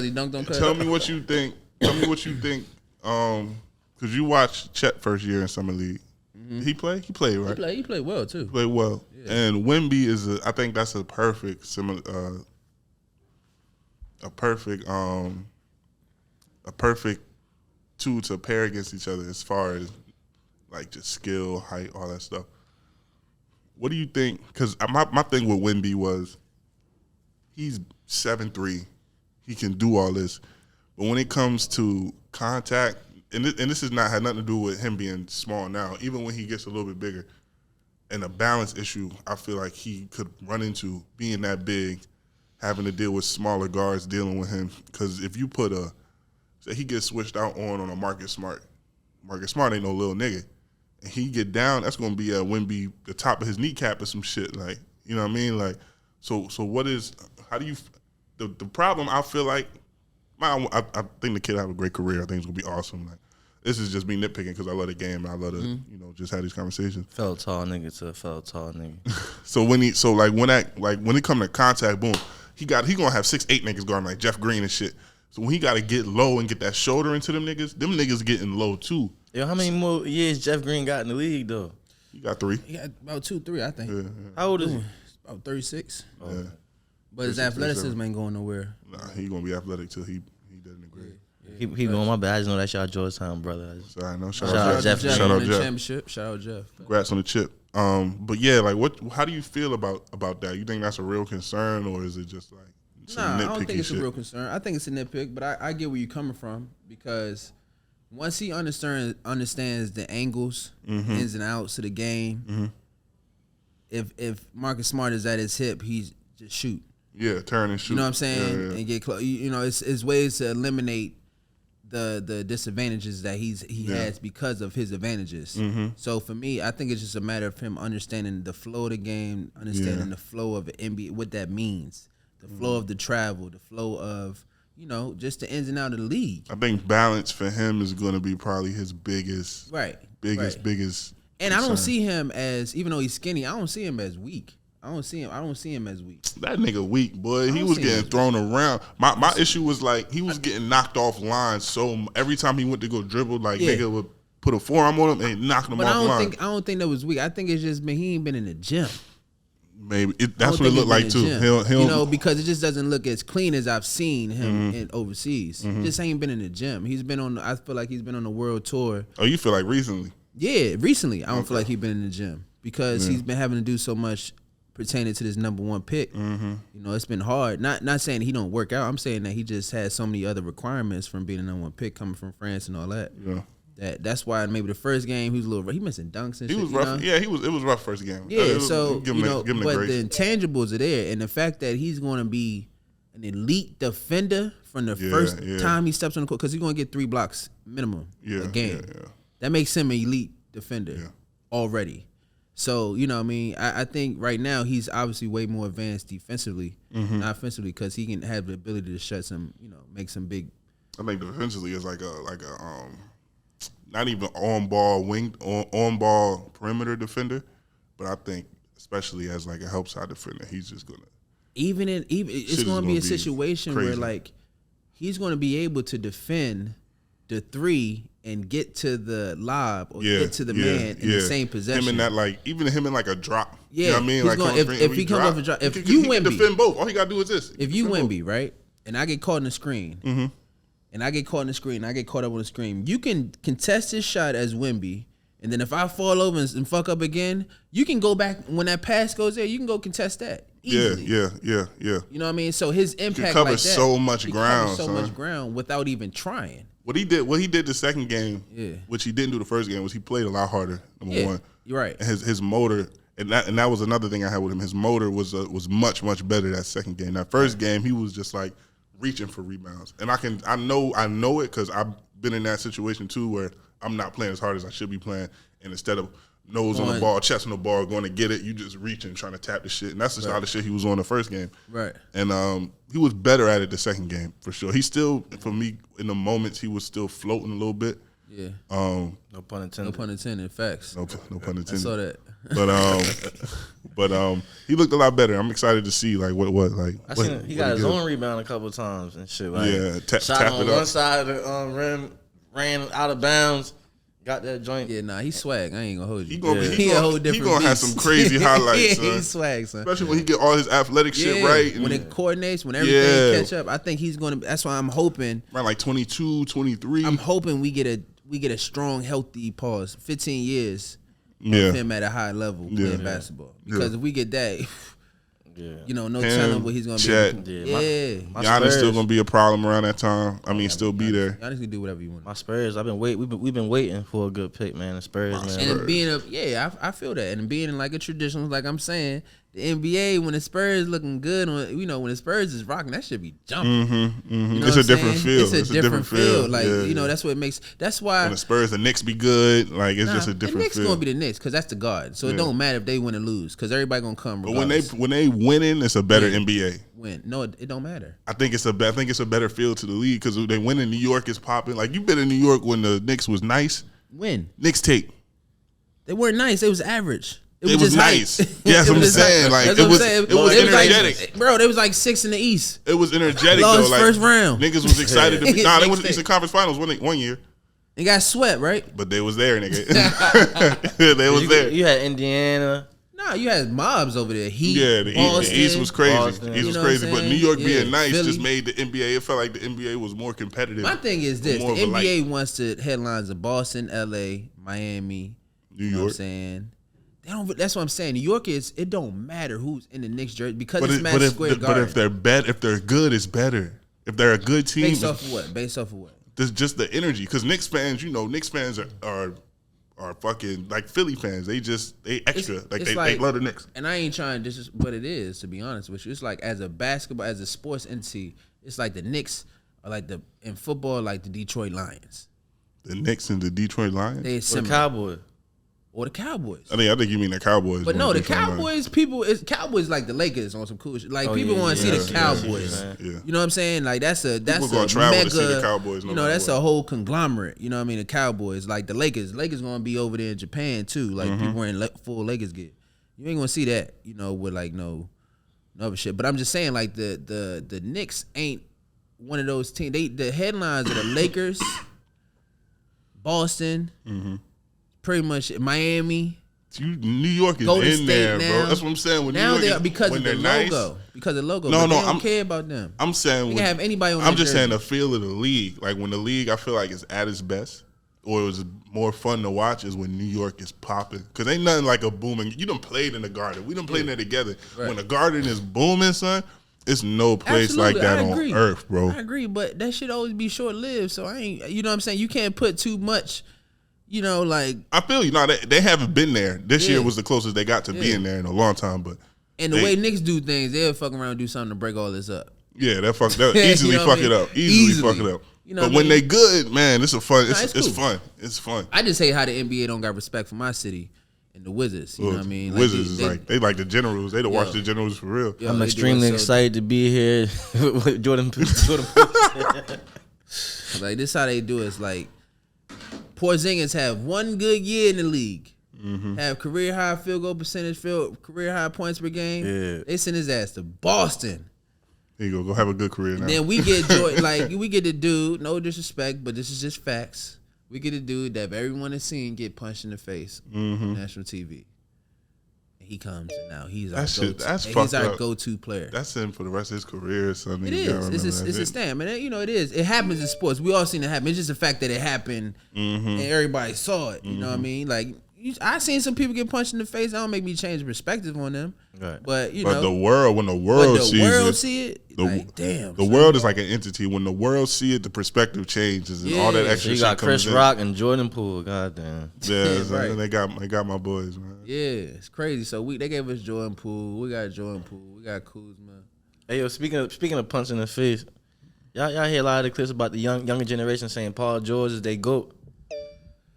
Tell me what you think. Tell me what you think. Because you watched Chet first year in Summer League. Mm-hmm. Did he play? He played, right? He played well too. He played well. Yeah. And Wemby is I think that's a perfect two to pair against each other as far as like just skill, height, all that stuff. What do you think? Because my thing with Wemby was he's 7'3", he can do all this, but when it comes to contact, and this has not had nothing to do with him being small now. Even when he gets a little bit bigger, and a balance issue, I feel like he could run into being that big, having to deal with smaller guards dealing with him. Because if you put say he gets switched out on a Marcus Smart ain't no little nigga, and he get down, that's gonna be Wemby the top of his kneecap or some shit, like, you know what I mean? Like, so how do you the problem? I feel like I think the kid have a great career. I think it's gonna be awesome. Like, this is just me nitpicking because I love the game and I love to just have these conversations. Fell tall nigga to a fell tall nigga. So when it come to contact, boom, he gonna have 6'8" niggas guarding like Jeff Green and shit. So when he got to get low and get that shoulder into them niggas getting low too. Yo, how many more years Jeff Green got in the league though? He got 3. He got about 2-3, I think. Yeah. How old is he? About 36. Oh. Yeah. But his athleticism ain't going nowhere. Nah, he gonna be athletic till he does in the grade. He going my bad. I just know that's y'all Georgetown brother. Sorry, no. Shout out Jeff. Shout out Jeff. Shout out Jeff. Congrats on the chip. But yeah, like how do you feel about that? You think that's a real concern, or is it just like I don't think it's a real concern. I think it's a nitpick, but I get where you're coming from, because once he understands the angles, ins and outs of the game, if Marcus Smart is at his hip, he's just shoot. Yeah, turn and shoot. You know what I'm saying? Yeah. And get close. You know, it's ways to eliminate the disadvantages that he has because of his advantages. So for me, I think it's just a matter of him understanding the flow of the game, understanding the flow of the NBA, what that means, the flow of the travel, the flow of just the ins and outs of the league. I think balance for him is going to be probably his biggest biggest. And I don't see him as, even though he's skinny, I don't see him as weak. I don't see him as weak. That nigga weak, boy. He was getting thrown around. My issue was like he was getting knocked off lines. So every time he went to go dribble, like nigga would put a forearm on him and knock him off line. I don't think that was weak. I think it's just he ain't been in the gym. Maybe that's what it looked like too. He'll, because it just doesn't look as clean as I've seen him in overseas. He just ain't been in the gym. He's been on. I feel like he's been on the world tour. Oh, you feel like recently? Yeah, recently. I don't feel like he's been in the gym because he's been having to do so much pertaining to this number one pick. It's been hard. Not saying he don't work out. I'm saying that he just has so many other requirements from being a number one pick, coming from France and all that. Yeah. That's why maybe the first game he was a little. He missing dunks and shit. He was rough. Yeah, it was rough first game. Yeah, give him but the intangibles are there, and the fact that he's going to be an elite defender from the first time he steps on the court, because he's going to get 3 blocks minimum a game. That makes him an elite defender already. So, you know what I mean? I think right now he's obviously way more advanced defensively, not offensively, because he can have the ability to shut some, make some big. I think defensively is like a not even on ball perimeter defender, but I think especially as like a help side defender, he's just gonna it's gonna be a situation where like he's gonna be able to defend the 3 and get to the lob or get to the man in the same possession. Him in like a drop. Yeah, you know what I mean? Like if he comes off a drop, if you Wemby, defend both. All he gotta do is this. If you Wemby, right, and I get caught in the screen, and I get caught in the screen, I get caught up on the screen, you can contest his shot as Wemby, and then if I fall over and fuck up again, you can go back when that pass goes there. You can go contest that easily. Yeah. You know what I mean? So his impact he covers like that, so much ground, much ground without even trying. What he did the second game, which he didn't do the first game, was he played a lot harder. Number one, you're right. And his motor, and that was another thing I had with him. His motor was much better that second game. That first game, he was just like reaching for rebounds, and I know it because I've been in that situation too, where I'm not playing as hard as I should be playing, and instead of nose on the ball, chest on the ball, going to get it, you just reaching, trying to tap the shit, and that's just how the shit he was on the first game. Right. And he was better at it the second game for sure. He still, for me, in the moments, he was still floating a little bit. Yeah. No pun intended. No pun intended. Facts. No pun intended. I saw that. But he looked a lot better. I'm excited to see like what like. I seen he got his own rebound a couple of times and shit. Like, shot tap on it up. one side of the rim, ran out of bounds, got that joint. Yeah, nah, he's swag. I ain't gonna hold you. He a whole different. He gonna have some crazy highlights. Son. He's swag, son. Especially when he get all his athletic shit right. When it coordinates, when everything catch up, I think he's gonna. That's why I'm hoping. Around like 22, 23. I'm hoping we get a strong, healthy 15 years of him at a high level playing basketball. Because if we get that, no telling what he's gonna be. Giannis still gonna be a problem around that time. I mean, still be there. Giannis can do whatever you want. My Spurs, we've been waiting for a good pick, man. The Spurs, man. And being I feel that, and being in like a traditional, like I'm saying, the NBA when the Spurs looking good, when the Spurs is rocking, that should be jumping. You know it's a different feel. It's a different feel. Like that's what it makes. That's why when the Spurs, the Knicks be good. Like it's just a different feel. The Knicks gonna be the Knicks because that's the guard. So it don't matter if they win or lose because everybody gonna come. Regardless. But when they winning, it's a better NBA. No, it don't matter. I think it's a better feel to the league because they win in New York is popping. Like you've been in New York when the Knicks was nice. When Knicks tape. They weren't nice. It was average. It was nice. Yeah, that's what I'm saying. Like it was energetic, like, bro. They was like 6 in the East. It was energetic. Lost though. Like, first round. Niggas was excited to be. They was Eastern Conference Finals one year. They got swept, right? But they was there, nigga. They was there. You had Indiana. Nah, you had mobs over there. Heat, the East was crazy. Boston. East was crazy. But New York being nice just made the NBA. It felt like the NBA was more competitive. My thing is this: the NBA wants to headlines of Boston, LA, Miami, New York. Know what I'm saying? That's what I'm saying. New York it don't matter who's in the Knicks jersey because it's Madison Square Garden. But if they're good, it's better. If they're a good team, based off of what? Based off of what? There's just the energy. Because Knicks fans, Knicks fans are fucking like Philly fans. They extra. They love the Knicks. And I ain't trying to but it is, to be honest with you. It's like as a sports entity, it's like the Knicks are like in football, like the Detroit Lions. The Knicks and the Detroit Lions? They Or similar. the Cowboys. Or the Cowboys. I think you mean the Cowboys. But no, the Detroit Lions. Cowboys, Cowboys like the Lakers on some cool shit. Like, Oh, people yeah, want to yeah, see yeah, the yeah, Cowboys. Yeah. You know what I'm saying? Like, that's a gonna travel mega, to see the Cowboys no you know, matter that's what. a whole conglomerate. You know what I mean? The Cowboys, like the Lakers. Lakers gonna be over there in Japan too. Like, people wearing full Lakers gear. You ain't gonna see that, you know, with like no other shit. But I'm just saying, like, the Knicks ain't one of those teams. The headlines are the Lakers, Boston, pretty much Miami. New York is Golden in State there, now. bro. That's what I'm saying. When Now New they York are because when of the they're nice, logo. Because of the logo. No, but no, they don't I'm- care about them. I'm saying They when, can have anybody on I'm their just jersey. saying the feel of the league. Like when the league, I feel like it's at its best, or it was more fun to watch, is when New York is popping. Because ain't nothing like a booming. You done played in the Garden. We done played in there together. Right. When the Garden is booming, son, it's no place Absolutely, like that I on agree. earth, bro. I agree, but that should always be short lived. So I ain't, you know what I'm saying? You can't put too much, you know, like, I feel you. No, they haven't been there. This Yeah. year was the closest they got to being there in a long time. But and the they- way Knicks do things, they'll fuck around and do something to break all this up. yeah, they'll You easily know what fuck I it mean? up. Easily fuck it up. You know but what I when mean? they good, man, it's a fun. It's it's cool. fun. It's fun. I just hate how the NBA don't got respect for my city and the Wizards. You know what I mean? Like, Wizards is like they like the Generals. They the Washington Generals for real. yo, I'm they do extremely it so- excited to be here with Jordan. Like, this how they do it. It's like Porzingis have one good year in the league. Have career high field goal percentage, career high points per game. Yeah. They send his ass to Boston. There you go. Go have a good career now. Then we get we get the dude, no disrespect, but this is just facts. We get a dude that everyone has seen get punched in the face on national TV. And he comes and now he's our fucked up. go-to player. That's him for the rest of his career. Son. It You gotta is. remember It's that. a stamp, and you know it is. It happens in sports. We all seen it happen. It's just the fact that it happened and everybody saw it. You know what I mean? Like, I seen some people get punched in the face. That don't make me change perspective on them. Right. But you But know, the world, when the world when the sees world it, see it, the- like, damn. the world is like an entity. When the world see it, the perspective changes and all that Yeah. extra So you shit got comes Chris in. Rock and Jordan Poole. Goddamn. Yeah, Right. and they got my boys, man. Yeah, it's crazy. So they gave us Jordan Poole. We got Jordan Poole. We got Kuzma. Hey yo, speaking of punch in the face, y'all hear a lot of the clips about the younger generation saying Paul George is they GOAT.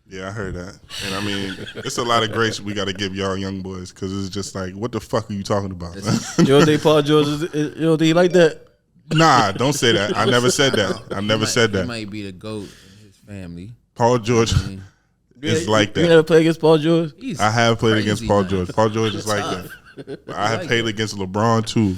Yeah, I heard that. And I mean, it's a lot of grace we got to give y'all young boys because it's just like, what the fuck are you talking about? man? You don't think Paul George is you don't think he like that? Nah, don't say that. I never said that. I never said He that. might be the GOAT in his family. Paul George is like You that. never play against Paul George? He's I have played crazy, against Paul man. George. Paul George is like that. But I have like played that. against LeBron too.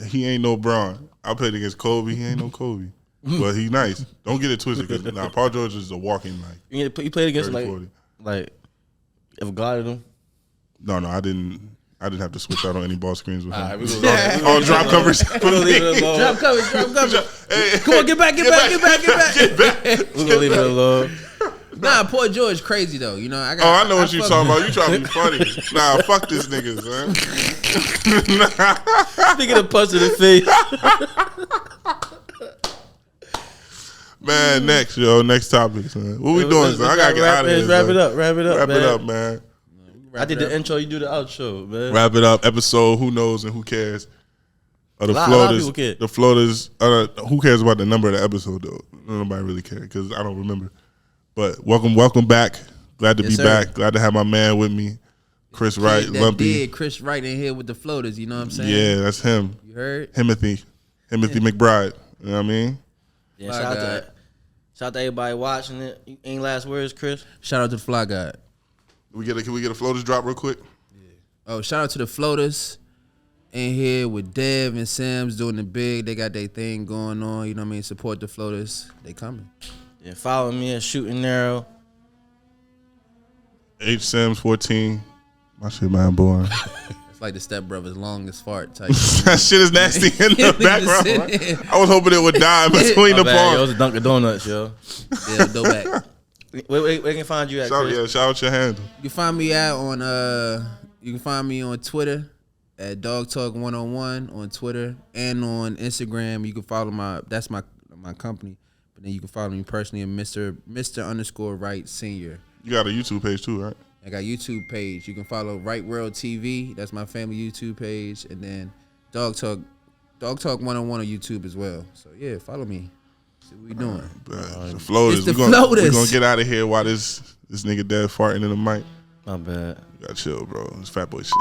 He ain't no Bron. I played against Kobe. He ain't no Kobe. But he nice. Don't get it twisted because Paul George is a walking like You played against 30, 40. like ever guarded him? No, I didn't have to switch out on any ball screens with him. All right, we gonna All drop covers. leave it alone. Drop coverage, drop coverage. Hey, Come on, get back. We're gonna leave it alone. Nah, Paul George crazy though. You know, Oh, I know what you fuck talking with- about. You trying to be funny. Nah, fuck this nigga, son. Speaking of punch in the face, Man, next topic, son. What we doing, son? I gotta get out of here. Wrap son. it up. Wrap it up, man. I did the intro. You do the outro, man. Wrap it up. Episode. Who knows and who cares? Of the A lot of floaters. people care. The floaters. Who cares about the number of the episode though? Nobody really cares because I don't remember. But welcome back. Glad to Yes, be sir. back. Glad to have my man with me, Chris Wright, That Lumpy. did Chris Wright in here with the floaters. You know what I'm saying? Yeah, that's him. You heard? Timothy McBride. You know what I mean? Yeah, My shout God. out to everybody watching it. Any last words, Chris? Shout out to the Fly God. Can we get a floaters drop real quick? Oh, shout out to the floaters in here with Dev and Sims doing the big. They got their thing going on. You know what I mean? Support the floaters. They coming. Yeah, follow me at Shooting Arrow. H Sims 14. My shit, man, boring. It's like the Step Brothers' longest fart type. That shit is nasty in the background. Right? I was hoping it would die between My the bad, yo, palms. it's a Dunkin' Donuts, yo. Yeah, go back. Where can I find you at, Chris? Shout out your handle. You can find me on Twitter at Dawg Talk 101 on Twitter and on Instagram. You can follow that's my company. But then you can follow me personally at Mr. Wright Senior. You got a YouTube page too, right? I got a YouTube page. You can follow Right World TV. That's my family YouTube page. And then Dawg Talk 101 on YouTube as well. So yeah, follow me. What we doing? The floaters. It's the We're floaters. gonna get out of here while this nigga dead farting in the mic. My bad. You gotta chill, bro. It's fat boy shit.